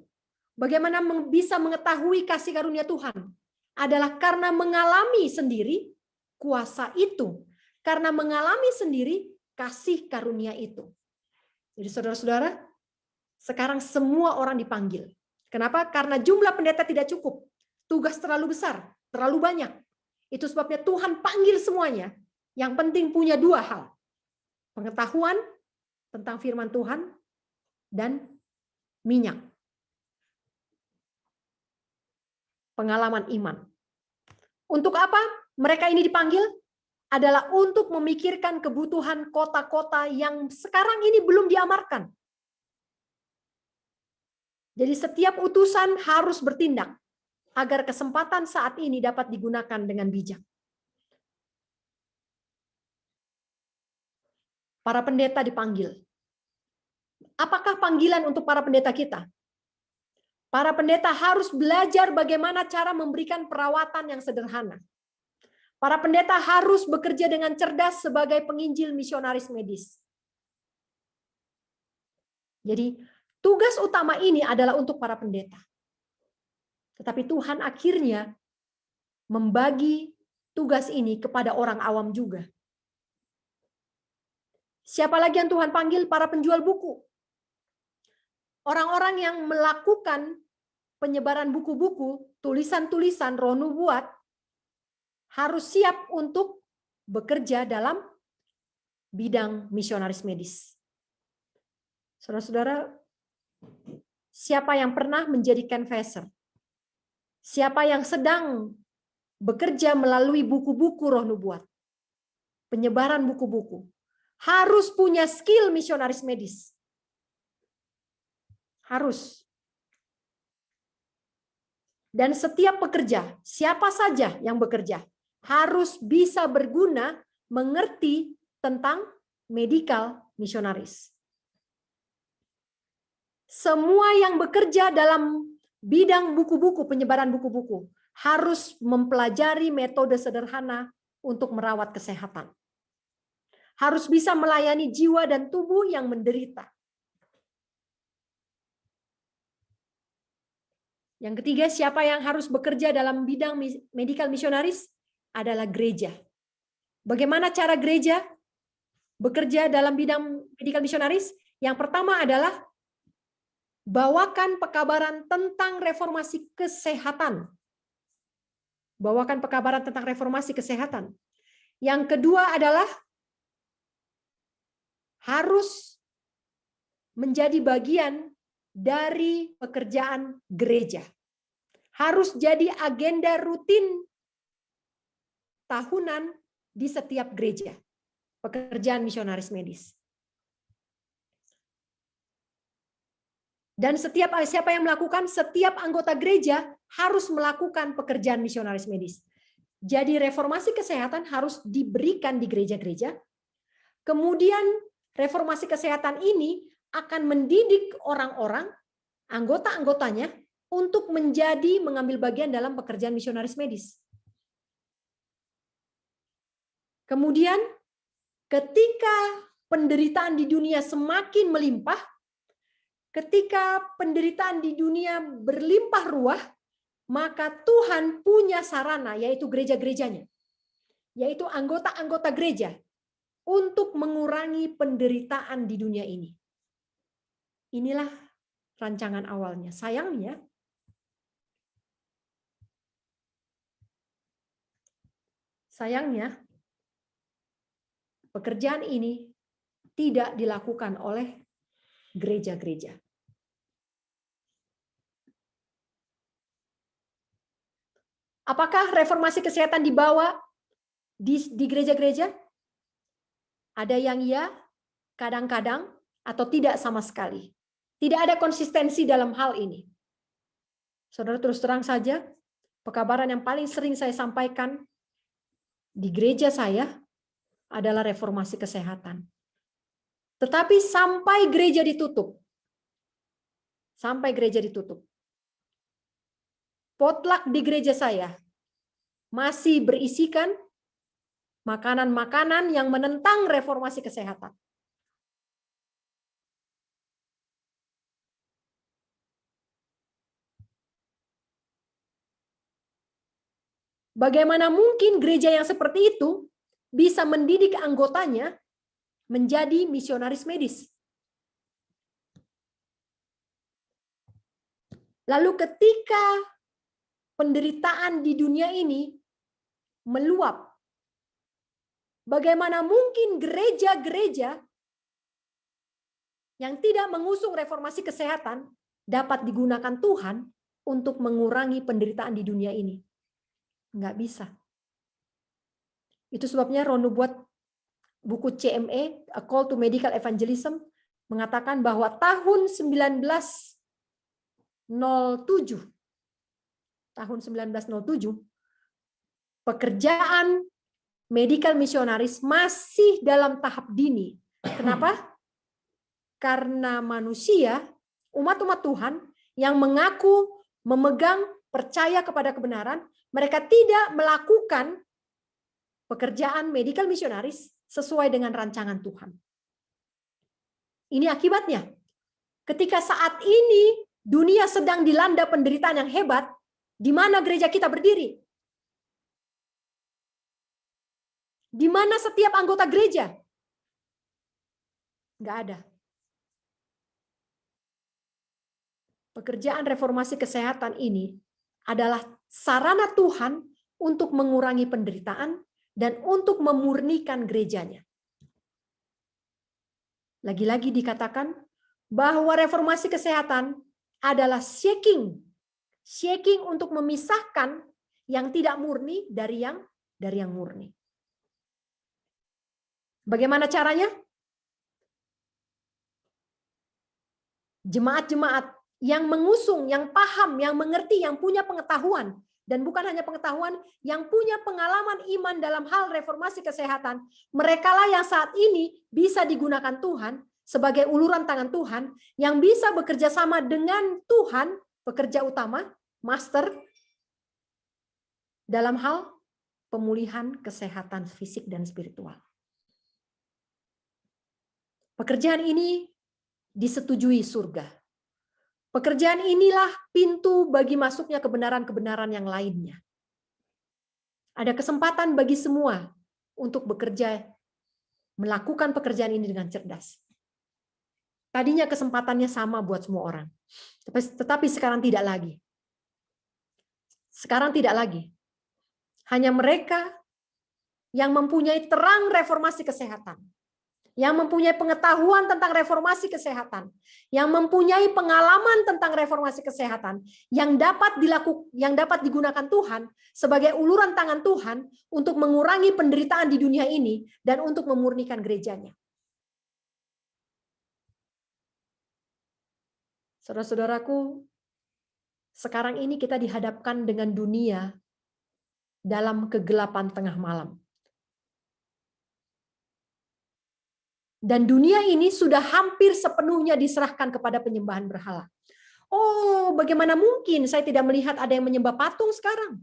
Bagaimana bisa mengetahui kasih karunia Tuhan? Adalah karena mengalami sendiri kuasa itu. Karena mengalami sendiri kasih karunia itu. Jadi saudara-saudara, sekarang semua orang dipanggil. Kenapa? Karena jumlah pendeta tidak cukup. Tugas terlalu besar, terlalu banyak. Itu sebabnya Tuhan panggil semuanya. Yang penting punya 2 hal. Pengetahuan tentang firman Tuhan dan minyak. Pengalaman iman. Untuk apa mereka ini dipanggil? Adalah untuk memikirkan kebutuhan kota-kota yang sekarang ini belum diamarkan. Jadi setiap utusan harus bertindak agar kesempatan saat ini dapat digunakan dengan bijak. Para pendeta dipanggil. Apakah panggilan untuk para pendeta kita? Para pendeta harus belajar bagaimana cara memberikan perawatan yang sederhana. Para pendeta harus bekerja dengan cerdas sebagai penginjil misionaris medis. Jadi, tugas utama ini adalah untuk para pendeta. Tetapi Tuhan akhirnya membagi tugas ini kepada orang awam juga. Siapa lagi yang Tuhan panggil? Para penjual buku. Orang-orang yang melakukan penyebaran buku-buku, tulisan-tulisan roh nubuat, harus siap untuk bekerja dalam bidang misionaris medis. Saudara-saudara, siapa yang pernah menjadi canvasser? Siapa yang sedang bekerja melalui buku-buku roh nubuat? Penyebaran buku-buku. Harus punya skill misionaris medis. Harus. Dan setiap pekerja, siapa saja yang bekerja, harus bisa berguna, mengerti tentang medical misionaris. Semua yang bekerja dalam bidang buku-buku, penyebaran buku-buku, harus mempelajari metode sederhana untuk merawat kesehatan. Harus bisa melayani jiwa dan tubuh yang menderita. Yang ketiga, siapa yang harus bekerja dalam bidang medical missionaries? Adalah gereja. Bagaimana cara gereja bekerja dalam bidang medical missionaries? Yang pertama adalah bawakan pekabaran tentang reformasi kesehatan. Bawakan pekabaran tentang reformasi kesehatan. Yang kedua adalah harus menjadi bagian dari pekerjaan gereja. Harus jadi agenda rutin tahunan di setiap gereja. Pekerjaan misionaris medis. Dan siapa yang melakukan? Setiap anggota gereja harus melakukan pekerjaan misionaris medis. Jadi reformasi kesehatan harus diberikan di gereja-gereja. Kemudian reformasi kesehatan ini akan mendidik orang-orang, anggota-anggotanya, untuk mengambil bagian dalam pekerjaan misionaris medis. Kemudian, ketika penderitaan di dunia semakin melimpah, ketika penderitaan di dunia berlimpah ruah, maka Tuhan punya sarana, yaitu gereja-gerejanya, yaitu anggota-anggota gereja, untuk mengurangi penderitaan di dunia ini. Inilah rancangan awalnya. Sayangnya, pekerjaan ini tidak dilakukan oleh gereja-gereja. Apakah reformasi kesehatan dibawa di gereja-gereja? Ada yang ya, kadang-kadang, atau tidak sama sekali. Tidak ada konsistensi dalam hal ini. Saudara, terus terang saja, pekabaran yang paling sering saya sampaikan di gereja saya adalah reformasi kesehatan. Tetapi sampai gereja ditutup, potluck di gereja saya masih berisikan makanan-makanan yang menentang reformasi kesehatan. Bagaimana mungkin gereja yang seperti itu bisa mendidik anggotanya menjadi misionaris medis? Lalu ketika penderitaan di dunia ini meluap, bagaimana mungkin gereja-gereja yang tidak mengusung reformasi kesehatan dapat digunakan Tuhan untuk mengurangi penderitaan di dunia ini? Nggak bisa. Itu sebabnya Ronu buat buku CME, A Call to Medical Evangelism, mengatakan bahwa tahun 1907, pekerjaan medical missionaries masih dalam tahap dini. Kenapa? Karena manusia, umat-umat Tuhan yang mengaku memegang, percaya kepada kebenaran, mereka tidak melakukan pekerjaan medical missionaries sesuai dengan rancangan Tuhan. Ini akibatnya. Ketika saat ini dunia sedang dilanda penderitaan yang hebat, di mana gereja kita berdiri? Di mana setiap anggota gereja? Nggak ada. Pekerjaan reformasi kesehatan ini adalah sarana Tuhan untuk mengurangi penderitaan dan untuk memurnikan gerejanya. Lagi-lagi dikatakan bahwa reformasi kesehatan adalah shaking untuk memisahkan yang tidak murni dari yang murni. Bagaimana caranya? Jemaat-jemaat yang mengusung, yang paham, yang mengerti, yang punya pengetahuan, dan bukan hanya pengetahuan, yang punya pengalaman iman dalam hal reformasi kesehatan, merekalah yang saat ini bisa digunakan Tuhan sebagai uluran tangan Tuhan, yang bisa bekerja sama dengan Tuhan, pekerja utama, master, dalam hal pemulihan kesehatan fisik dan spiritual. Pekerjaan ini disetujui surga. Pekerjaan inilah pintu bagi masuknya kebenaran-kebenaran yang lainnya. Ada kesempatan bagi semua untuk bekerja, melakukan pekerjaan ini dengan cerdas. Tadinya kesempatannya sama buat semua orang. Tetapi sekarang tidak lagi. Sekarang tidak lagi. Hanya mereka yang mempunyai terang reformasi kesehatan, yang mempunyai pengetahuan tentang reformasi kesehatan, yang mempunyai pengalaman tentang reformasi kesehatan, yang dapat digunakan Tuhan sebagai uluran tangan Tuhan untuk mengurangi penderitaan di dunia ini dan untuk memurnikan gerejanya. Saudara-saudaraku, sekarang ini kita dihadapkan dengan dunia dalam kegelapan tengah malam. Dan dunia ini sudah hampir sepenuhnya diserahkan kepada penyembahan berhala. Oh, bagaimana mungkin saya tidak melihat ada yang menyembah patung sekarang?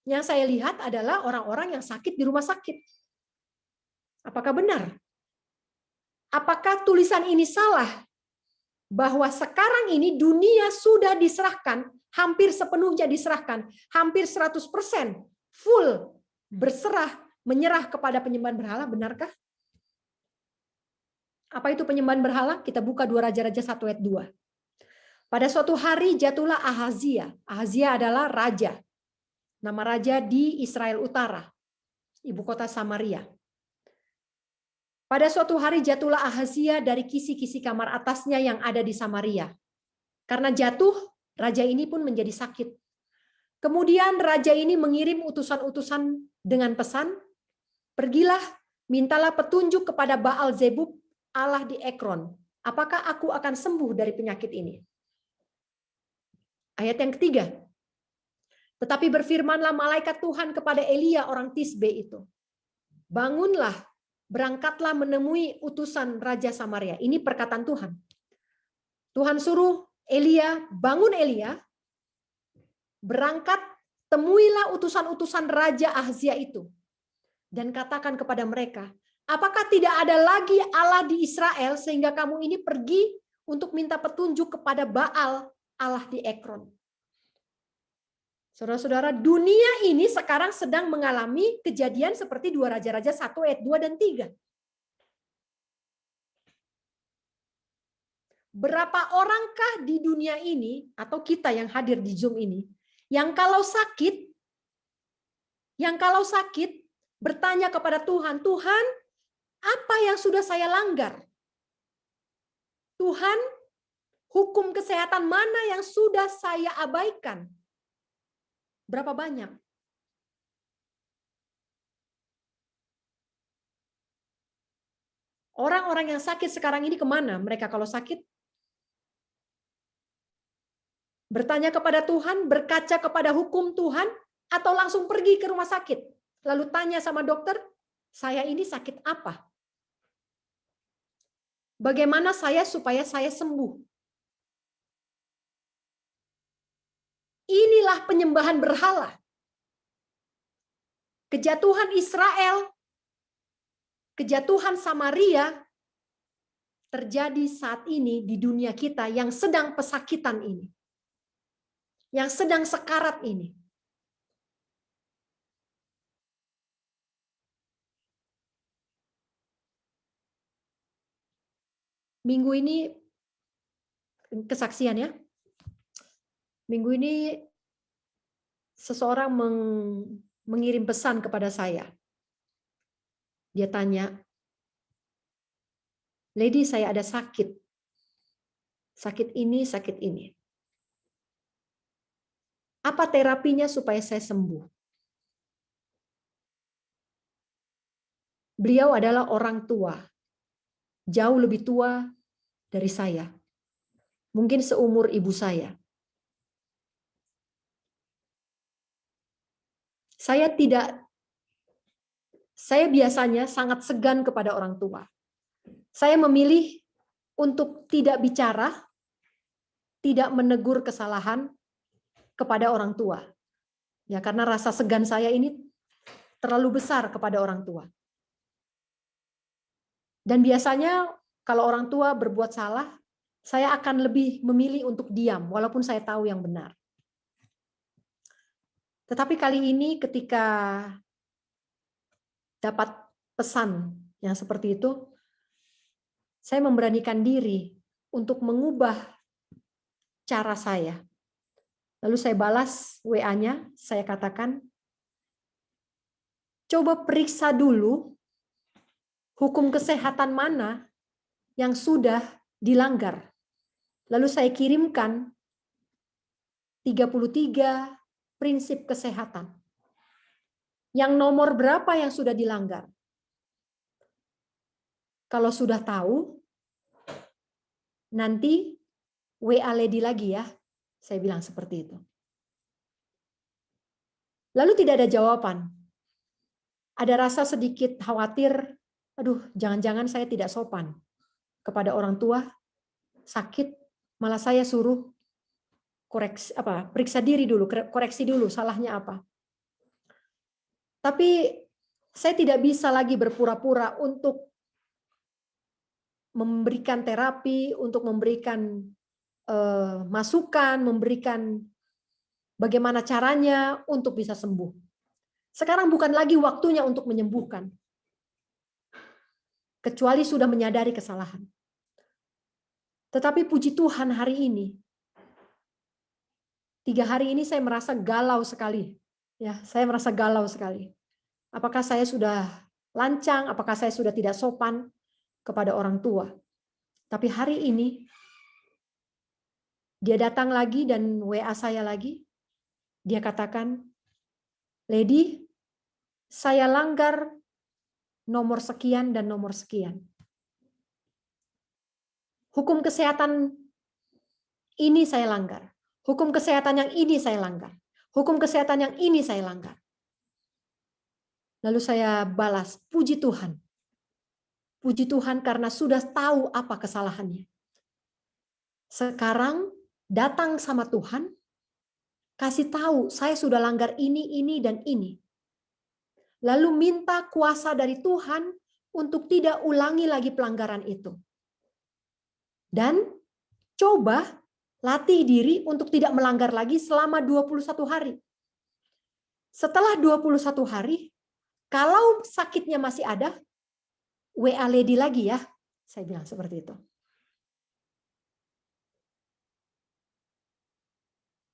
Yang saya lihat adalah orang-orang yang sakit di rumah sakit. Apakah benar? Apakah tulisan ini salah? Bahwa sekarang ini dunia sudah diserahkan, hampir sepenuhnya diserahkan, hampir 100% full berserah, menyerah kepada penyembahan berhala, benarkah? Apa itu penyembahan berhala? Kita buka 2 Raja-Raja 1 ayat 2. Pada suatu hari jatuhlah Ahazia. Ahazia adalah raja. Nama raja di Israel Utara, ibu kota Samaria. Pada suatu hari jatuhlah Ahazia dari kisi-kisi kamar atasnya yang ada di Samaria. Karena jatuh, raja ini pun menjadi sakit. Kemudian raja ini mengirim utusan-utusan dengan pesan, pergilah, mintalah petunjuk kepada Baal Zebub, Allah di Ekron. Apakah aku akan sembuh dari penyakit ini? Ayat yang ketiga. Tetapi berfirmanlah malaikat Tuhan kepada Elia orang Tisbe itu. Bangunlah, berangkatlah menemui utusan Raja Samaria. Ini perkataan Tuhan. Tuhan suruh Elia, bangun Elia, berangkat, temuilah utusan-utusan Raja Ahazia itu. Dan katakan kepada mereka, apakah tidak ada lagi Allah di Israel sehingga kamu ini pergi untuk minta petunjuk kepada Baal, Allah di Ekron. Saudara-saudara, dunia ini sekarang sedang mengalami kejadian seperti 2 Raja-Raja 1 ayat 2 dan 3. Berapa orangkah di dunia ini, atau kita yang hadir di Zoom ini, yang kalau sakit bertanya kepada Tuhan, Tuhan, apa yang sudah saya langgar? Tuhan, hukum kesehatan mana yang sudah saya abaikan? Berapa banyak? Orang-orang yang sakit sekarang ini kemana? Mereka kalau sakit bertanya kepada Tuhan, berkaca kepada hukum Tuhan, atau langsung pergi ke rumah sakit. Lalu tanya sama dokter, saya ini sakit apa? Bagaimana supaya saya sembuh? Inilah penyembahan berhala. Kejatuhan Israel, kejatuhan Samaria terjadi saat ini di dunia kita yang sedang pesakitan ini. Yang sedang sekarat ini. Minggu ini kesaksian ya. Minggu ini seseorang mengirim pesan kepada saya. Dia tanya, Lady, saya ada sakit. Sakit ini, sakit ini. Apa terapinya supaya saya sembuh? Beliau adalah orang tua. Jauh lebih tua dari saya. Mungkin seumur ibu saya. Saya biasanya sangat segan kepada orang tua. Saya memilih untuk tidak bicara, tidak menegur kesalahan kepada orang tua. Ya, karena rasa segan saya ini terlalu besar kepada orang tua. Dan biasanya kalau orang tua berbuat salah, saya akan lebih memilih untuk diam, walaupun saya tahu yang benar. Tetapi kali ini ketika dapat pesan yang seperti itu, saya memberanikan diri untuk mengubah cara saya. Lalu saya balas WA-nya, saya katakan, coba periksa dulu hukum kesehatan mana yang sudah dilanggar. Lalu saya kirimkan 33 prinsip kesehatan. Yang nomor berapa yang sudah dilanggar? Kalau sudah tahu, nanti WA Lady lagi ya. Saya bilang seperti itu. Lalu tidak ada jawaban. Ada rasa sedikit khawatir, aduh jangan-jangan saya tidak sopan kepada orang tua, sakit, malah saya suruh periksa diri dulu, koreksi dulu salahnya apa. Tapi saya tidak bisa lagi berpura-pura untuk memberikan terapi, untuk memberikan masukan, memberikan bagaimana caranya untuk bisa sembuh. Sekarang bukan lagi waktunya untuk menyembuhkan, kecuali sudah menyadari kesalahan. Tetapi puji Tuhan hari ini, 3 hari ini saya merasa galau sekali. Ya, saya merasa galau sekali. Apakah saya sudah lancang? Apakah saya sudah tidak sopan kepada orang tua? Tapi hari ini dia datang lagi dan WA saya lagi. Dia katakan, Lady, saya langgar nomor sekian dan nomor sekian. Hukum kesehatan ini saya langgar. Hukum kesehatan yang ini saya langgar. Hukum kesehatan yang ini saya langgar. Lalu saya balas, puji Tuhan. Puji Tuhan karena sudah tahu apa kesalahannya. Sekarang datang sama Tuhan, kasih tahu saya sudah langgar ini, dan ini. Lalu minta kuasa dari Tuhan untuk tidak ulangi lagi pelanggaran itu. Dan coba latih diri untuk tidak melanggar lagi selama 21 hari. Setelah 21 hari, kalau sakitnya masih ada, WA Lady lagi ya. Saya bilang seperti itu.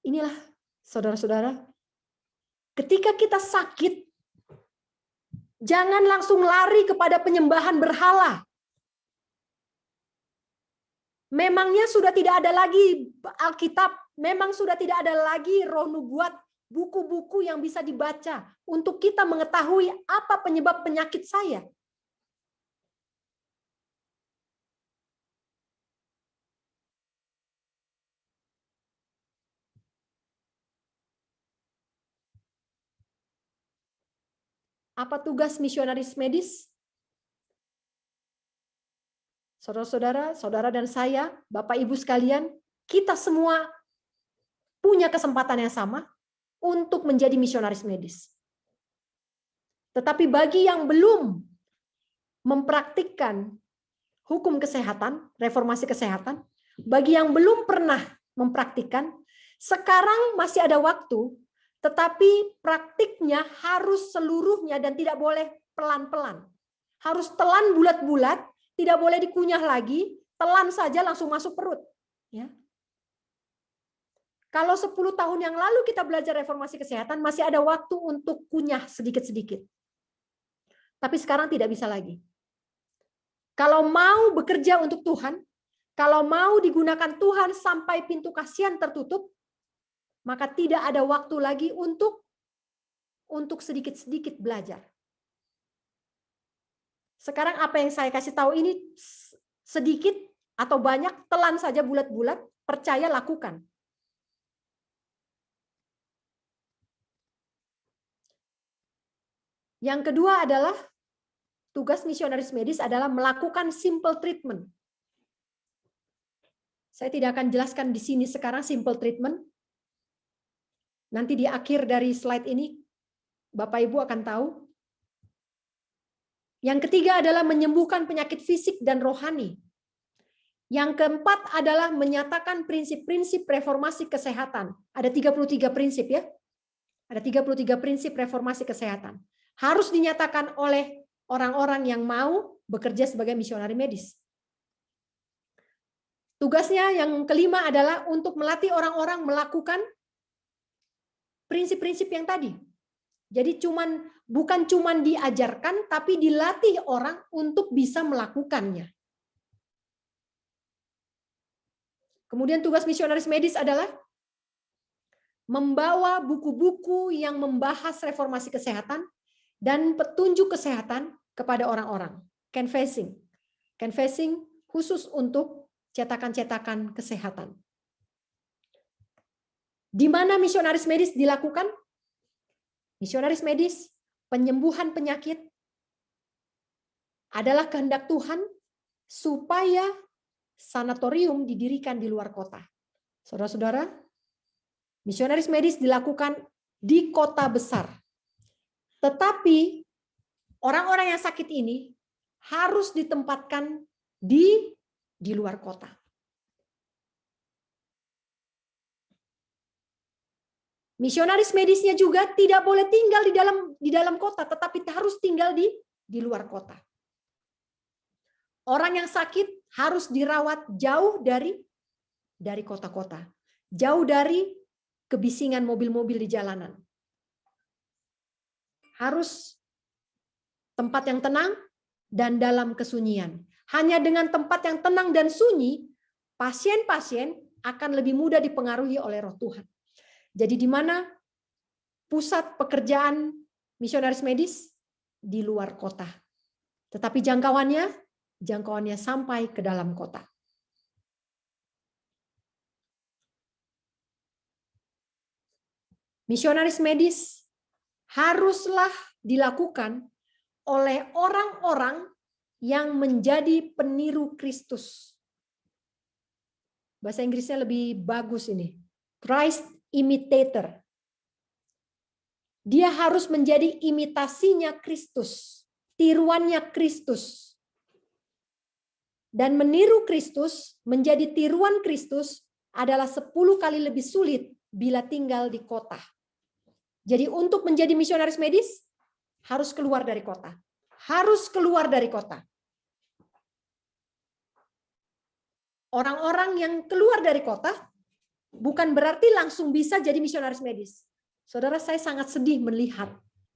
Inilah saudara-saudara, ketika kita sakit, jangan langsung lari kepada penyembahan berhala. Memangnya sudah tidak ada lagi Alkitab, memang sudah tidak ada lagi Roh Nubuat, buku-buku yang bisa dibaca untuk kita mengetahui apa penyebab penyakit saya. Apa tugas misionaris medis? Saudara-saudara, saudara dan saya, Bapak Ibu sekalian, kita semua punya kesempatan yang sama untuk menjadi misionaris medis. Tetapi bagi yang belum mempraktikkan hukum kesehatan, reformasi kesehatan, bagi yang belum pernah mempraktikkan, sekarang masih ada waktu. Tetapi praktiknya harus seluruhnya dan tidak boleh pelan-pelan. Harus telan bulat-bulat, tidak boleh dikunyah lagi, telan saja langsung masuk perut. Ya. Kalau 10 tahun yang lalu kita belajar reformasi kesehatan, masih ada waktu untuk kunyah sedikit-sedikit. Tapi sekarang tidak bisa lagi. Kalau mau bekerja untuk Tuhan, kalau mau digunakan Tuhan sampai pintu kasihan tertutup, maka tidak ada waktu lagi untuk sedikit-sedikit belajar. Sekarang apa yang saya kasih tahu ini sedikit atau banyak, telan saja bulat-bulat, percaya lakukan. Yang kedua adalah tugas misionaris medis adalah melakukan simple treatment. Saya tidak akan jelaskan di sini sekarang simple treatment. Nanti di akhir dari slide ini, Bapak Ibu akan tahu. Yang ketiga adalah menyembuhkan penyakit fisik dan rohani. Yang keempat adalah menyatakan prinsip-prinsip reformasi kesehatan. Ada 33 prinsip ya. Ada 33 prinsip reformasi kesehatan. Harus dinyatakan oleh orang-orang yang mau bekerja sebagai misionari medis. Tugasnya yang kelima adalah untuk melatih orang-orang melakukan prinsip-prinsip yang tadi. Jadi bukan cuman diajarkan, tapi dilatih orang untuk bisa melakukannya. Kemudian tugas misionaris medis adalah membawa buku-buku yang membahas reformasi kesehatan dan petunjuk kesehatan kepada orang-orang. Canvassing. Canvassing khusus untuk cetakan-cetakan kesehatan. Di mana misionaris medis dilakukan? Misionaris medis, penyembuhan penyakit adalah kehendak Tuhan supaya sanatorium didirikan di luar kota. Saudara-saudara, misionaris medis dilakukan di kota besar. Tetapi orang-orang yang sakit ini harus ditempatkan di luar kota. Misionaris medisnya juga tidak boleh tinggal di dalam kota, tetapi harus tinggal di luar kota. Orang yang sakit harus dirawat jauh dari kota-kota, jauh dari kebisingan mobil-mobil di jalanan. Harus tempat yang tenang dan dalam kesunyian. Hanya dengan tempat yang tenang dan sunyi, pasien-pasien akan lebih mudah dipengaruhi oleh Roh Tuhan. Jadi di mana pusat pekerjaan misionaris medis? Di luar kota. Tetapi jangkauannya sampai ke dalam kota. Misionaris medis haruslah dilakukan oleh orang-orang yang menjadi peniru Kristus. Bahasa Inggrisnya lebih bagus ini. Christ imitator. Dia harus menjadi imitasinya Kristus, tiruannya Kristus. Dan meniru Kristus, menjadi tiruan Kristus adalah 10 kali lebih sulit bila tinggal di kota. Jadi untuk menjadi misionaris medis, harus keluar dari kota. Harus keluar dari kota. Orang-orang yang keluar dari kota, bukan berarti langsung bisa jadi misionaris medis. Saudara, saya sangat sedih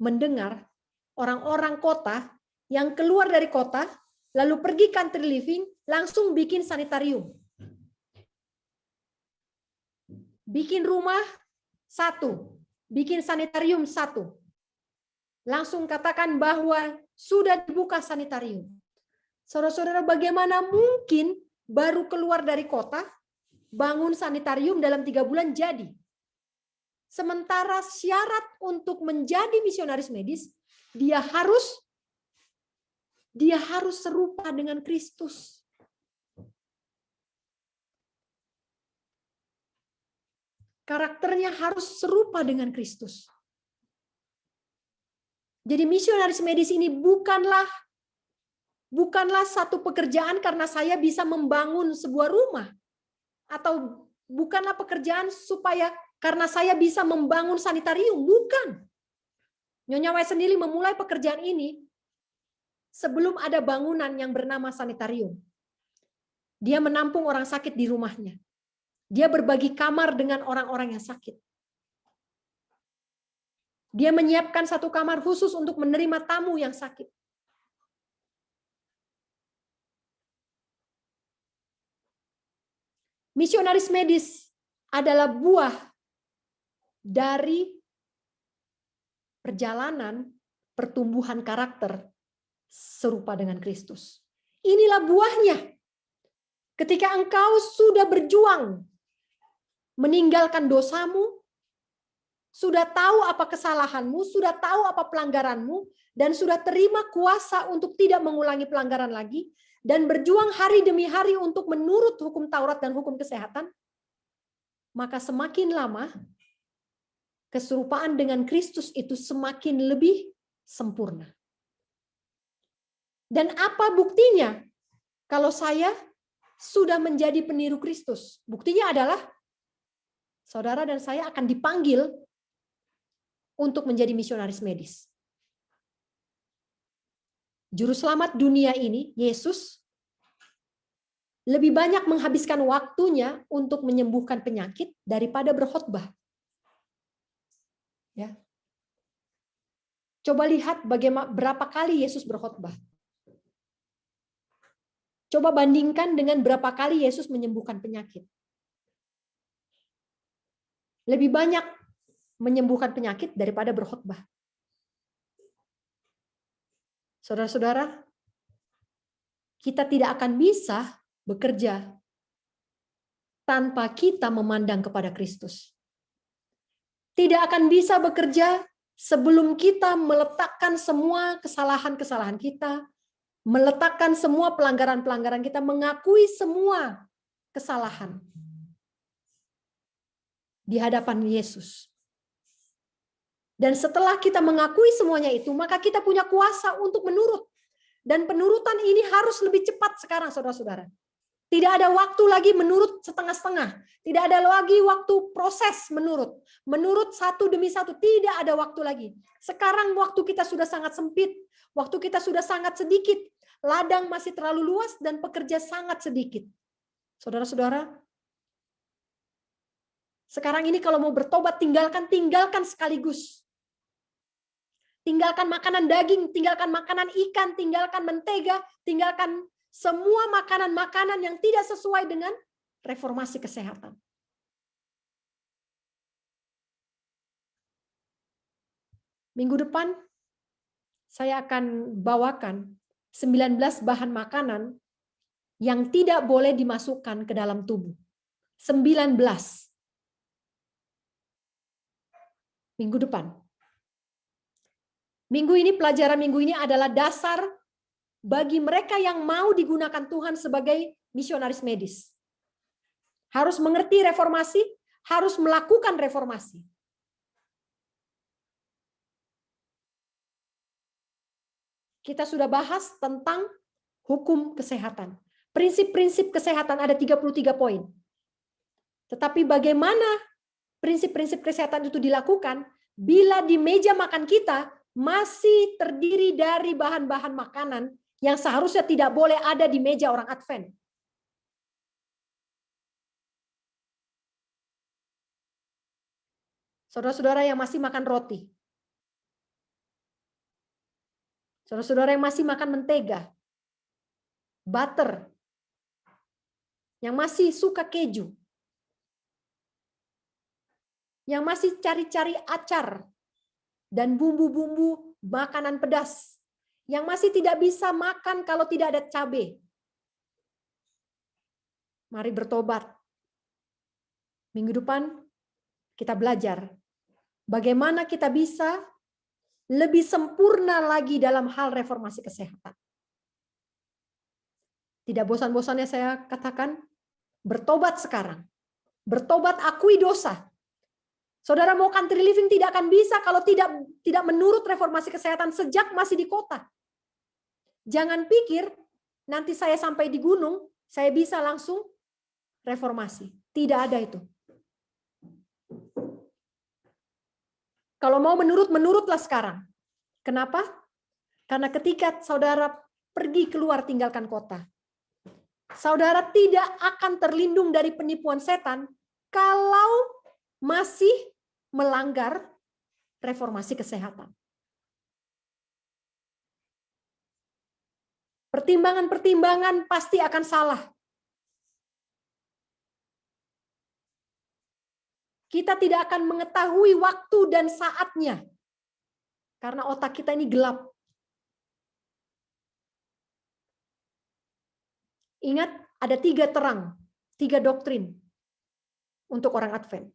mendengar orang-orang kota yang keluar dari kota, lalu pergi country living, langsung bikin sanitarium. Bikin rumah 1, bikin sanitarium 1. Langsung katakan bahwa sudah dibuka sanitarium. Saudara-saudara, bagaimana mungkin baru keluar dari kota, bangun sanitarium dalam 3 bulan jadi? Sementara syarat untuk menjadi misionaris medis, dia harus serupa dengan Kristus. Karakternya harus serupa dengan Kristus. Jadi misionaris medis ini bukanlah satu pekerjaan karena saya bisa membangun sebuah rumah, atau bukanlah pekerjaan supaya karena saya bisa membangun sanitarium, bukan. Nyonya White sendiri memulai pekerjaan ini sebelum ada bangunan yang bernama sanitarium. Dia menampung orang sakit di rumahnya. Dia berbagi kamar dengan orang-orang yang sakit. Dia menyiapkan satu kamar khusus untuk menerima tamu yang sakit. Misionaris medis adalah buah dari perjalanan pertumbuhan karakter serupa dengan Kristus. Inilah buahnya. Ketika engkau sudah berjuang meninggalkan dosamu, sudah tahu apa kesalahanmu, sudah tahu apa pelanggaranmu, dan sudah terima kuasa untuk tidak mengulangi pelanggaran lagi, dan berjuang hari demi hari untuk menurut hukum Taurat dan hukum kesehatan, maka semakin lama keserupaan dengan Kristus itu semakin lebih sempurna. Dan apa buktinya kalau saya sudah menjadi peniru Kristus? Buktinya adalah saudara dan saya akan dipanggil untuk menjadi misionaris medis. Juru selamat dunia ini, Yesus, lebih banyak menghabiskan waktunya untuk menyembuhkan penyakit daripada berkhotbah. Ya. Coba lihat berapa kali Yesus berkhotbah. Coba bandingkan dengan berapa kali Yesus menyembuhkan penyakit. Lebih banyak menyembuhkan penyakit daripada berkhotbah. Saudara-saudara, kita tidak akan bisa bekerja tanpa kita memandang kepada Kristus. Tidak akan bisa bekerja sebelum kita meletakkan semua kesalahan-kesalahan kita, meletakkan semua pelanggaran-pelanggaran kita, mengakui semua kesalahan di hadapan Yesus. Dan setelah kita mengakui semuanya itu, maka kita punya kuasa untuk menurut. Dan penurutan ini harus lebih cepat sekarang, saudara-saudara. Tidak ada waktu lagi menurut setengah-setengah. Tidak ada lagi waktu proses menurut. Menurut satu demi satu. Tidak ada waktu lagi. Sekarang waktu kita sudah sangat sempit. Waktu kita sudah sangat sedikit. Ladang masih terlalu luas dan pekerja sangat sedikit. Saudara-saudara, sekarang ini kalau mau bertobat, tinggalkan sekaligus. Tinggalkan makanan daging, tinggalkan makanan ikan, tinggalkan mentega, tinggalkan semua makanan-makanan yang tidak sesuai dengan reformasi kesehatan. Minggu depan saya akan bawakan 19 bahan makanan yang tidak boleh dimasukkan ke dalam tubuh. 19. Minggu depan. Pelajaran minggu ini adalah dasar bagi mereka yang mau digunakan Tuhan sebagai misionaris medis. Harus mengerti reformasi, harus melakukan reformasi. Kita sudah bahas tentang hukum kesehatan. Prinsip-prinsip kesehatan ada 33 poin. Tetapi bagaimana prinsip-prinsip kesehatan itu dilakukan bila di meja makan kita masih terdiri dari bahan-bahan makanan yang seharusnya tidak boleh ada di meja orang Advent. Saudara-saudara yang masih makan roti. Saudara-saudara yang masih makan mentega, butter, yang masih suka keju, yang masih cari-cari acar, dan bumbu-bumbu makanan pedas, yang masih tidak bisa makan kalau tidak ada cabai. Mari bertobat. Minggu depan kita belajar bagaimana kita bisa lebih sempurna lagi dalam hal reformasi kesehatan. Tidak bosan-bosannya saya katakan, bertobat sekarang. Bertobat, akui dosa. Saudara mau country living tidak akan bisa kalau tidak menurut reformasi kesehatan sejak masih di kota. Jangan pikir nanti saya sampai di gunung, saya bisa langsung reformasi. Tidak ada itu. Kalau mau menurutlah sekarang. Kenapa? Karena ketika saudara pergi keluar tinggalkan kota, saudara tidak akan terlindung dari penipuan setan kalau masih melanggar reformasi kesehatan. Pertimbangan-pertimbangan pasti akan salah. Kita tidak akan mengetahui waktu dan saatnya. Karena otak kita ini gelap. Ingat, ada 3 terang, 3 doktrin untuk orang Advent.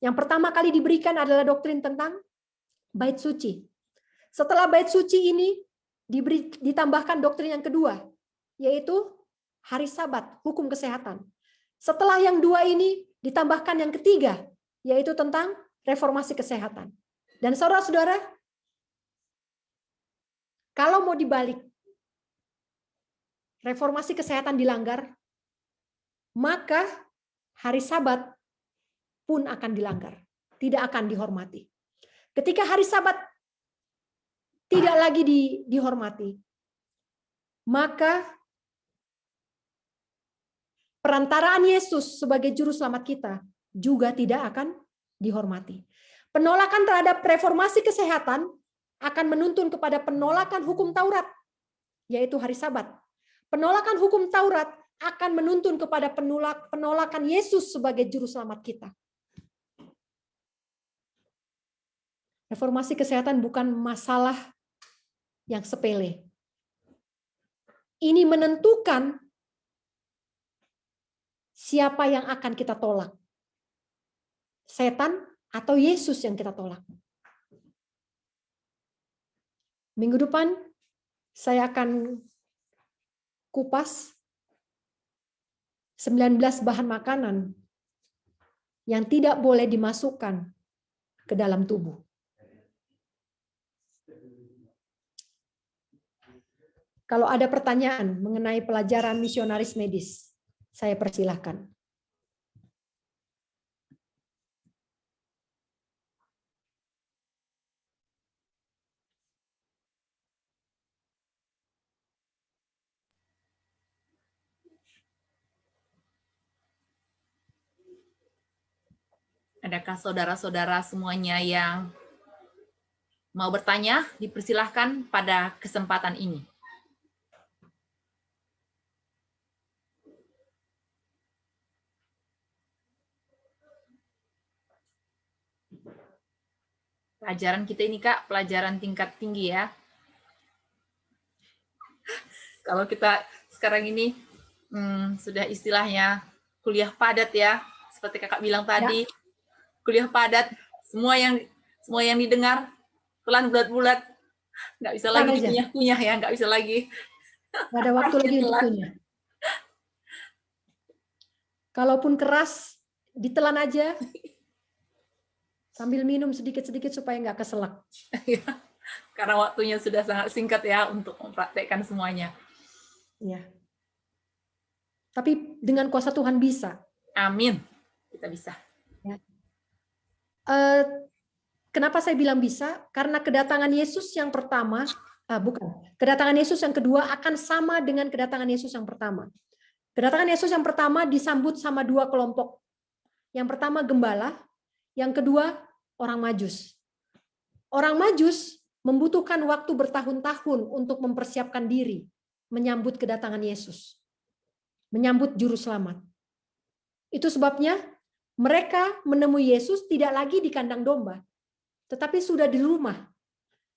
Yang pertama kali diberikan adalah doktrin tentang bait suci. Setelah bait suci ini ditambahkan doktrin yang kedua, yaitu hari Sabat, hukum kesehatan. Setelah yang 2 ini ditambahkan yang ketiga, yaitu tentang reformasi kesehatan. Dan saudara-saudara, kalau mau dibalik, reformasi kesehatan dilanggar, maka hari Sabat pun akan dilanggar, tidak akan dihormati. Ketika hari Sabat tidak lagi dihormati, maka perantaraan Yesus sebagai juru selamat kita juga tidak akan dihormati. Penolakan terhadap reformasi kesehatan akan menuntun kepada penolakan hukum Taurat, yaitu hari Sabat. Penolakan hukum Taurat akan menuntun kepada penolakan Yesus sebagai juru selamat kita. Reformasi kesehatan bukan masalah yang sepele. Ini menentukan siapa yang akan kita tolak. Setan atau Yesus yang kita tolak. Minggu depan saya akan kupas 19 bahan makanan yang tidak boleh dimasukkan ke dalam tubuh. Kalau ada pertanyaan mengenai pelajaran misionaris medis, saya persilahkan. Adakah saudara-saudara semuanya yang mau bertanya? Dipersilahkan pada kesempatan ini. Pelajaran kita ini, Kak, pelajaran tingkat tinggi ya. Kalau kita sekarang ini sudah istilahnya kuliah padat ya, seperti Kakak bilang tadi, ya. Kuliah padat, semua yang didengar pelan bulat-bulat, nggak bisa lagi dikunyah-kunyah ya, nggak bisa lagi. Nggak ada waktu lagi untuk kunyah. Kalaupun keras, ditelan aja. Sambil minum sedikit-sedikit supaya nggak keselak. Karena waktunya sudah sangat singkat ya untuk mempraktekkan semuanya. Ya. Tapi dengan kuasa Tuhan bisa. Amin. Kita bisa. Ya. Kenapa saya bilang bisa? Karena kedatangan Yesus yang pertama, kedatangan Yesus yang kedua akan sama dengan kedatangan Yesus yang pertama. Kedatangan Yesus yang pertama disambut sama dua kelompok. Yang pertama gembala, yang kedua orang Majus. Orang Majus membutuhkan waktu bertahun-tahun untuk mempersiapkan diri menyambut kedatangan Yesus, menyambut juru selamat. Itu sebabnya mereka menemui Yesus tidak lagi di kandang domba, tetapi sudah di rumah.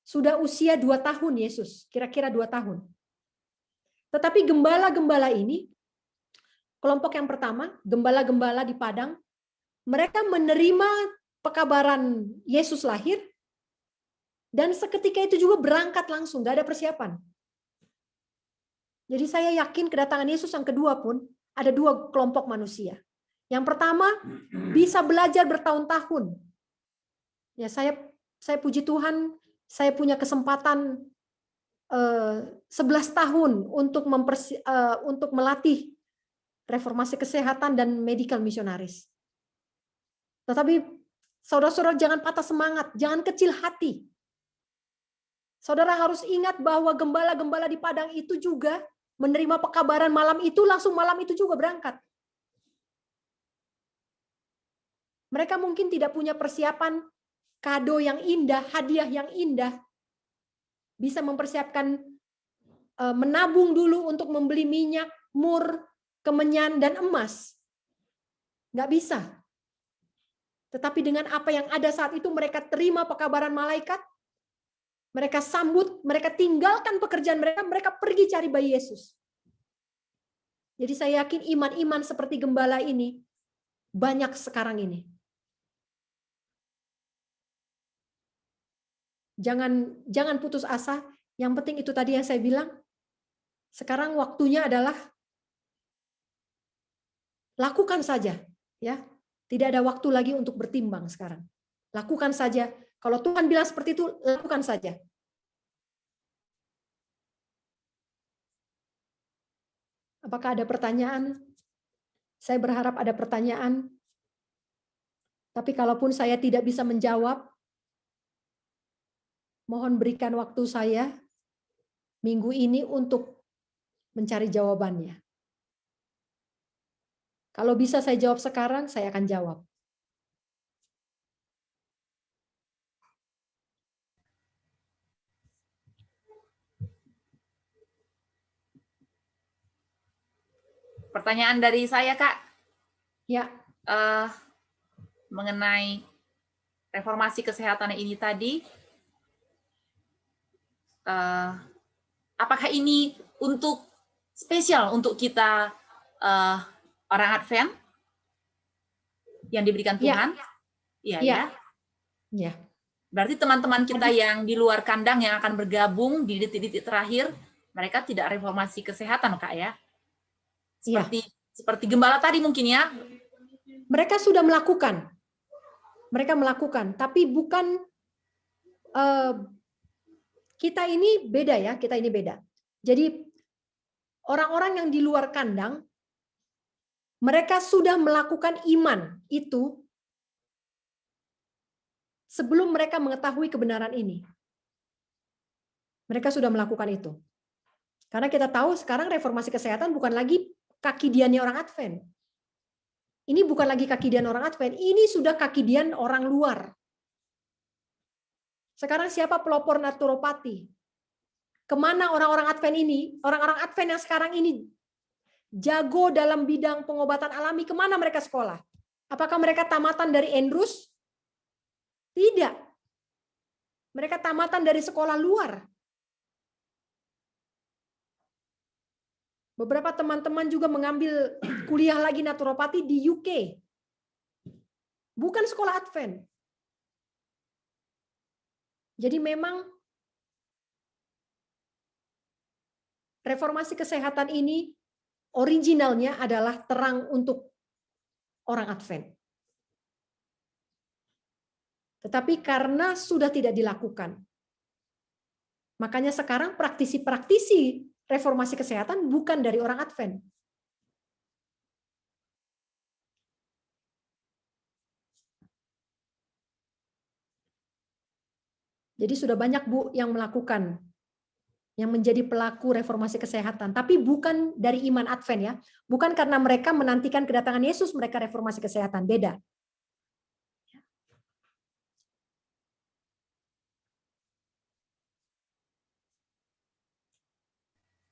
Sudah usia 2 tahun Yesus, kira-kira 2 tahun. Tetapi gembala-gembala ini, kelompok yang pertama, gembala-gembala di padang, mereka menerima pekabaran Yesus lahir, dan seketika itu juga berangkat langsung, gak ada persiapan. Jadi saya yakin kedatangan Yesus yang kedua pun ada 2 kelompok manusia. Yang pertama bisa belajar bertahun-tahun. Ya saya puji Tuhan, saya punya kesempatan 11 tahun untuk melatih reformasi kesehatan dan medical missionaries. Tetapi saudara-saudara jangan patah semangat, jangan kecil hati. Saudara harus ingat bahwa gembala-gembala di padang itu juga menerima pekabaran malam itu, langsung malam itu juga berangkat. Mereka mungkin tidak punya persiapan kado yang indah, hadiah yang indah. Bisa mempersiapkan menabung dulu untuk membeli minyak, mur, kemenyan, dan emas. Nggak bisa. Tetapi dengan apa yang ada saat itu, mereka terima pekabaran malaikat, mereka sambut, mereka tinggalkan pekerjaan mereka, mereka pergi cari bayi Yesus. Jadi saya yakin iman-iman seperti gembala ini banyak sekarang ini. Jangan putus asa. Yang penting itu tadi yang saya bilang. Sekarang waktunya adalah lakukan saja, ya. Tidak ada waktu lagi untuk bertimbang sekarang. Lakukan saja. Kalau Tuhan bilang seperti itu, lakukan saja. Apakah ada pertanyaan? Saya berharap ada pertanyaan. Tapi kalaupun saya tidak bisa menjawab, mohon berikan waktu saya minggu ini untuk mencari jawabannya. Kalau bisa saya jawab sekarang, saya akan jawab. Pertanyaan dari saya, Kak. Ya, Mengenai reformasi kesehatan ini tadi, apakah ini untuk spesial untuk kita orang Advent yang diberikan Tuhan? Iya, ya. Ya. Berarti teman-teman kita yang di luar kandang yang akan bergabung di detik-detik terakhir, mereka tidak reformasi kesehatan, Kak, ya? Seperti gembala tadi mungkin ya. Mereka sudah melakukan. Mereka melakukan, tapi bukan kita ini beda ya, kita ini beda. Jadi orang-orang yang di luar kandang, mereka sudah melakukan iman itu sebelum mereka mengetahui kebenaran ini. Mereka sudah melakukan itu. Karena kita tahu sekarang reformasi kesehatan bukan lagi kaki diannya orang Advent. Ini bukan lagi kaki dian orang Advent, ini sudah kaki dian orang luar. Sekarang siapa pelopor naturopati? Kemana orang-orang Advent ini? Orang-orang Advent yang sekarang ini jago dalam bidang pengobatan alami, kemana mereka sekolah? Apakah mereka tamatan dari Andrews? Tidak. Mereka tamatan dari sekolah luar. Beberapa teman-teman juga mengambil kuliah lagi naturopati di UK. Bukan sekolah Advent. Jadi memang reformasi kesehatan ini originalnya adalah terang untuk orang Advent. Tetapi karena sudah tidak dilakukan, makanya sekarang praktisi-praktisi reformasi kesehatan bukan dari orang Advent. Jadi sudah banyak Bu yang melakukan, yang menjadi pelaku reformasi kesehatan, tapi bukan dari iman Advent ya, bukan karena mereka menantikan kedatangan Yesus mereka reformasi kesehatan, beda.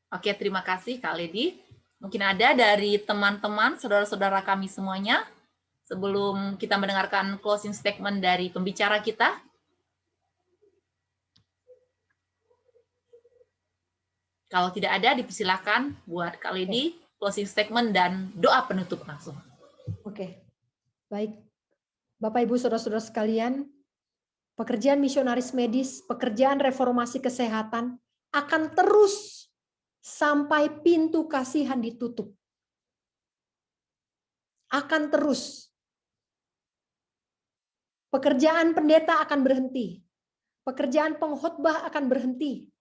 Oke, terima kasih Kak Lady. Mungkin ada dari teman-teman, saudara-saudara kami semuanya, sebelum kita mendengarkan closing statement dari pembicara kita. Kalau tidak ada, dipersilakan buat Kak Lady, closing statement dan doa penutup langsung. Oke, baik. Bapak, Ibu, Saudara-saudara sekalian, pekerjaan misionaris medis, pekerjaan reformasi kesehatan akan terus sampai pintu kasihan ditutup. Akan terus. Pekerjaan pendeta akan berhenti. Pekerjaan pengkhotbah akan berhenti.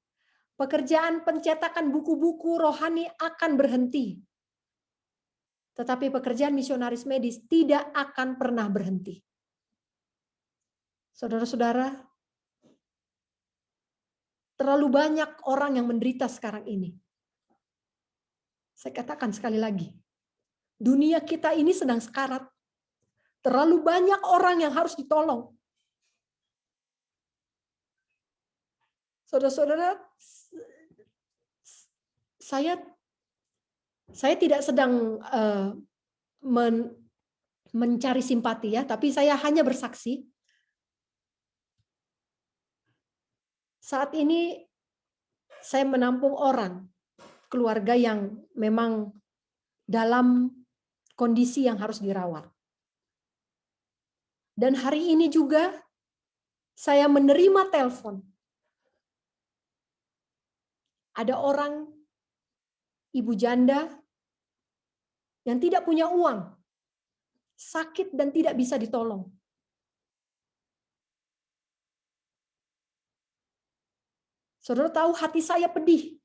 Pekerjaan pencetakan buku-buku rohani akan berhenti. Tetapi pekerjaan misionaris medis tidak akan pernah berhenti. Saudara-saudara, terlalu banyak orang yang menderita sekarang ini. Saya katakan sekali lagi, dunia kita ini sedang sekarat. Terlalu banyak orang yang harus ditolong. Saudara-saudara, saya tidak sedang mencari simpati ya, tapi saya hanya bersaksi. Saat ini saya menampung orang, keluarga yang memang dalam kondisi yang harus dirawat. Dan hari ini juga saya menerima telepon. Ada orang, ibu janda, yang tidak punya uang, sakit dan tidak bisa ditolong. Saudara tahu hati saya pedih.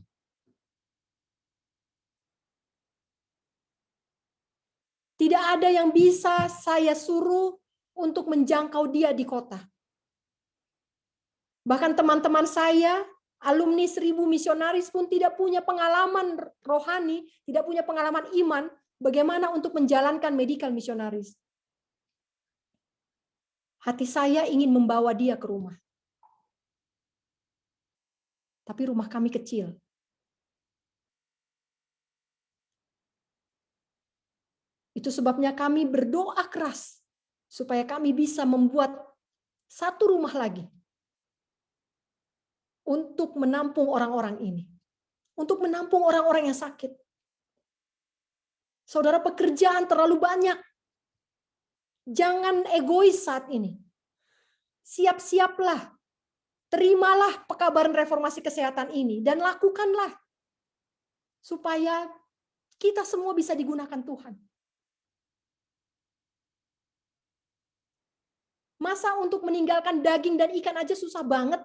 Tidak ada yang bisa saya suruh untuk menjangkau dia di kota. Bahkan teman-teman saya, alumni 1000 misionaris pun tidak punya pengalaman rohani, tidak punya pengalaman iman, bagaimana untuk menjalankan medical misionaris. Hati saya ingin membawa dia ke rumah. Tapi rumah kami kecil. Itu sebabnya kami berdoa keras supaya kami bisa membuat satu rumah lagi untuk menampung orang-orang ini. Untuk menampung orang-orang yang sakit. Saudara, pekerjaan terlalu banyak. Jangan egois saat ini. Siap-siaplah. Terimalah pekabaran reformasi kesehatan ini dan lakukanlah supaya kita semua bisa digunakan Tuhan. Masa untuk meninggalkan daging dan ikan aja susah banget.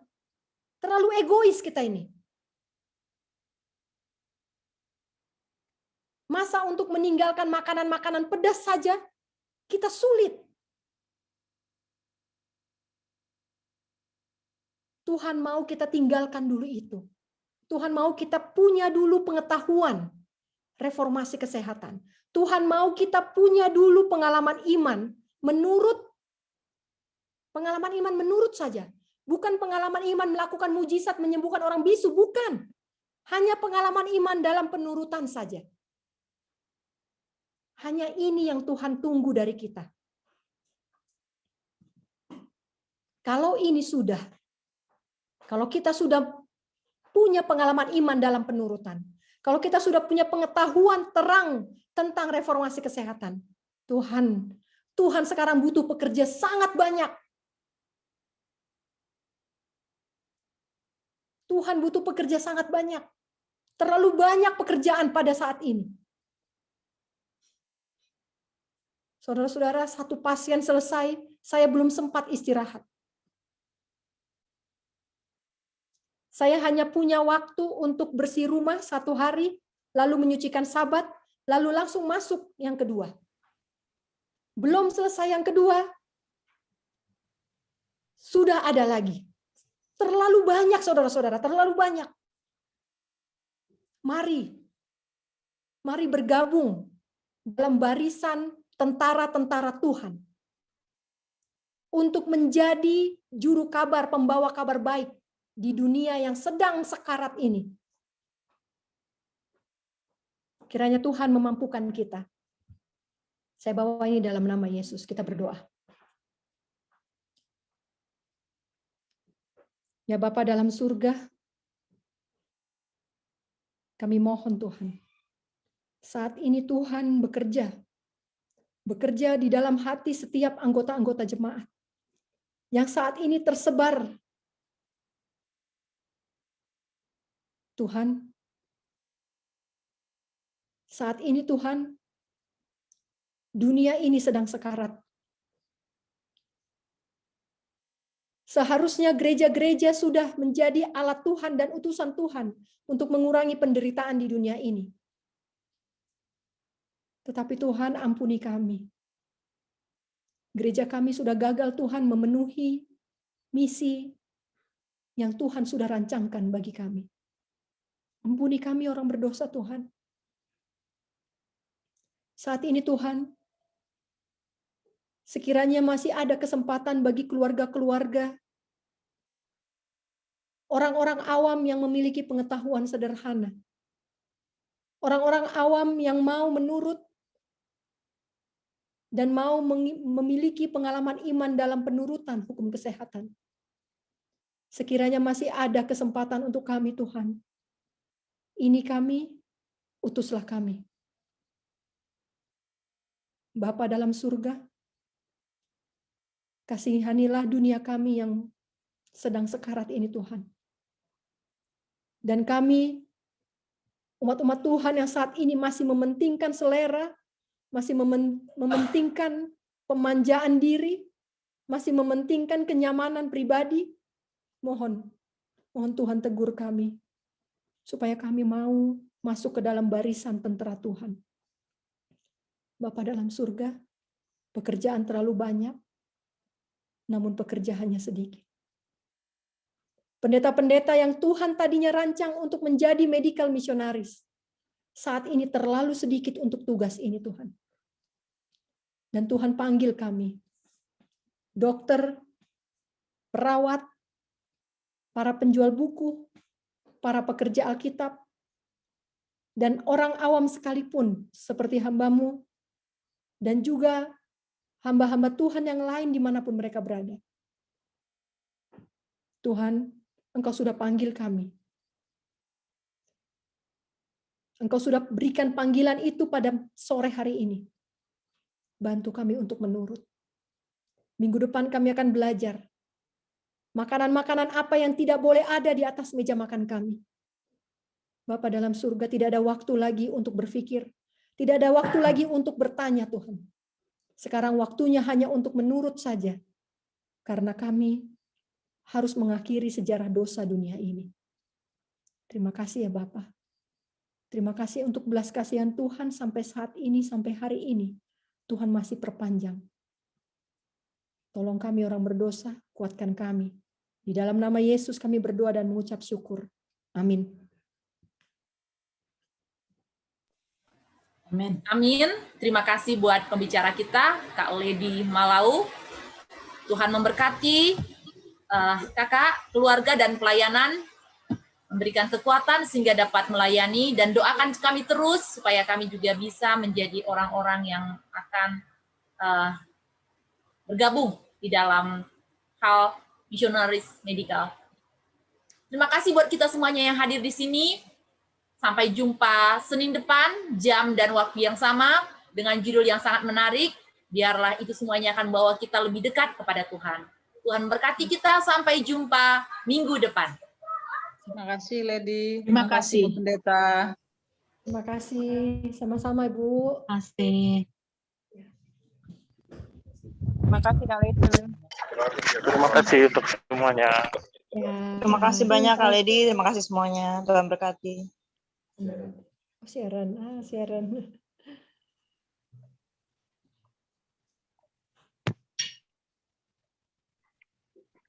Terlalu egois kita ini. Masa untuk meninggalkan makanan-makanan pedas saja kita sulit. Tuhan mau kita tinggalkan dulu itu. Tuhan mau kita punya dulu pengetahuan reformasi kesehatan. Tuhan mau kita punya dulu pengalaman iman menurut saja. Bukan pengalaman iman melakukan mujizat menyembuhkan orang bisu, bukan. Hanya pengalaman iman dalam penurutan saja. Hanya ini yang Tuhan tunggu dari kita. Kalau ini sudah, kalau kita sudah punya pengalaman iman dalam penurutan, kalau kita sudah punya pengetahuan terang tentang reformasi kesehatan, Tuhan sekarang butuh pekerja sangat banyak. Tuhan butuh pekerja sangat banyak. Terlalu banyak pekerjaan pada saat ini. Saudara-saudara, satu pasien selesai, saya belum sempat istirahat. Saya hanya punya waktu untuk bersih rumah 1 hari, lalu menyucikan Sabat, lalu langsung masuk yang kedua. Belum selesai yang kedua, sudah ada lagi. Terlalu banyak, saudara-saudara, terlalu banyak. Mari bergabung dalam barisan tentara-tentara Tuhan untuk menjadi juru kabar, pembawa kabar baik di dunia yang sedang sekarat ini. Kiranya Tuhan memampukan kita. Saya bawa ini dalam nama Yesus, kita berdoa. Ya Bapa dalam surga, kami mohon Tuhan, saat ini Tuhan bekerja di dalam hati setiap anggota-anggota jemaat yang saat ini tersebar. Tuhan, saat ini Tuhan, dunia ini sedang sekarat. Seharusnya gereja-gereja sudah menjadi alat Tuhan dan utusan Tuhan untuk mengurangi penderitaan di dunia ini. Tetapi Tuhan, ampuni kami. Gereja kami sudah gagal Tuhan memenuhi misi yang Tuhan sudah rancangkan bagi kami. Ampuni kami orang berdosa Tuhan. Saat ini Tuhan, sekiranya masih ada kesempatan bagi keluarga-keluarga, orang-orang awam yang memiliki pengetahuan sederhana, orang-orang awam yang mau menurut dan mau memiliki pengalaman iman dalam penurutan hukum kesehatan. Sekiranya masih ada kesempatan untuk kami Tuhan. Ini kami, utuslah kami. Bapa dalam surga, kasihanilah dunia kami yang sedang sekarat ini Tuhan. Dan kami, umat-umat Tuhan yang saat ini masih mementingkan selera, masih mementingkan pemanjaan diri, masih mementingkan kenyamanan pribadi, mohon Mohon Tuhan tegur kami, supaya kami mau masuk ke dalam barisan tentara Tuhan. Bapa dalam surga, pekerjaan terlalu banyak, namun pekerjaannya sedikit. Pendeta-pendeta yang Tuhan tadinya rancang untuk menjadi medical missionaries, saat ini terlalu sedikit untuk tugas ini Tuhan. Dan Tuhan panggil kami, dokter, perawat, para penjual buku, para pekerja Alkitab, dan orang awam sekalipun seperti hamba-Mu, dan juga hamba-hamba Tuhan yang lain dimanapun mereka berada. Tuhan, Engkau sudah panggil kami. Engkau sudah berikan panggilan itu pada sore hari ini. Bantu kami untuk menurut. Minggu depan kami akan belajar. Makanan-makanan apa yang tidak boleh ada di atas meja makan kami. Bapa dalam surga, tidak ada waktu lagi untuk berpikir. Tidak ada waktu lagi untuk bertanya Tuhan. Sekarang waktunya hanya untuk menurut saja. Karena kami harus mengakhiri sejarah dosa dunia ini. Terima kasih ya Bapa. Terima kasih untuk belas kasihan Tuhan sampai saat ini, sampai hari ini. Tuhan masih perpanjang. Tolong kami orang berdosa, kuatkan kami. Di dalam nama Yesus kami berdoa dan mengucap syukur. Amin. Amin. Amin. Terima kasih buat pembicara kita, Kak Lady Malau. Tuhan memberkati kakak, keluarga, dan pelayanan, memberikan kekuatan sehingga dapat melayani, dan doakan kami terus supaya kami juga bisa menjadi orang-orang yang akan bergabung di dalam hal missionaries medical. Terima kasih buat kita semuanya yang hadir di sini. Sampai jumpa Senin depan, jam dan waktu yang sama, dengan judul yang sangat menarik. Biarlah itu semuanya akan membawa kita lebih dekat kepada Tuhan. Tuhan memberkati kita, sampai jumpa minggu depan. Terima kasih, Lady. Terima kasih. Bu Pendeta. Terima kasih. Sama-sama, Ibu. Terima kasih. Terima kasih Kak Lady. Terima kasih untuk semuanya. Ya. Terima kasih banyak Kak Lady. Terima kasih semuanya. Tuhan berkati. Sharon.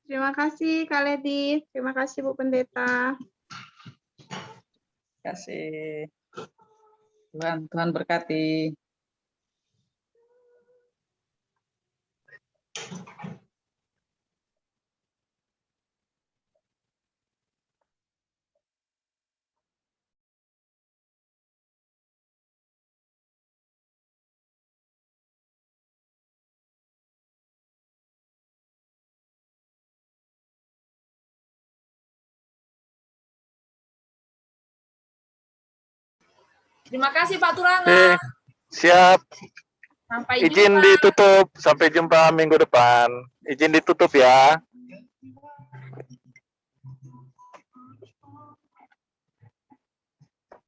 Terima kasih Kak Lady. Terima kasih Bu Pendeta. Terima kasih. Tuhan berkati. Terima kasih Pak Turana. Siap. Sampai Izin jumpa. ditutup. Sampai jumpa minggu depan. Izin ditutup ya.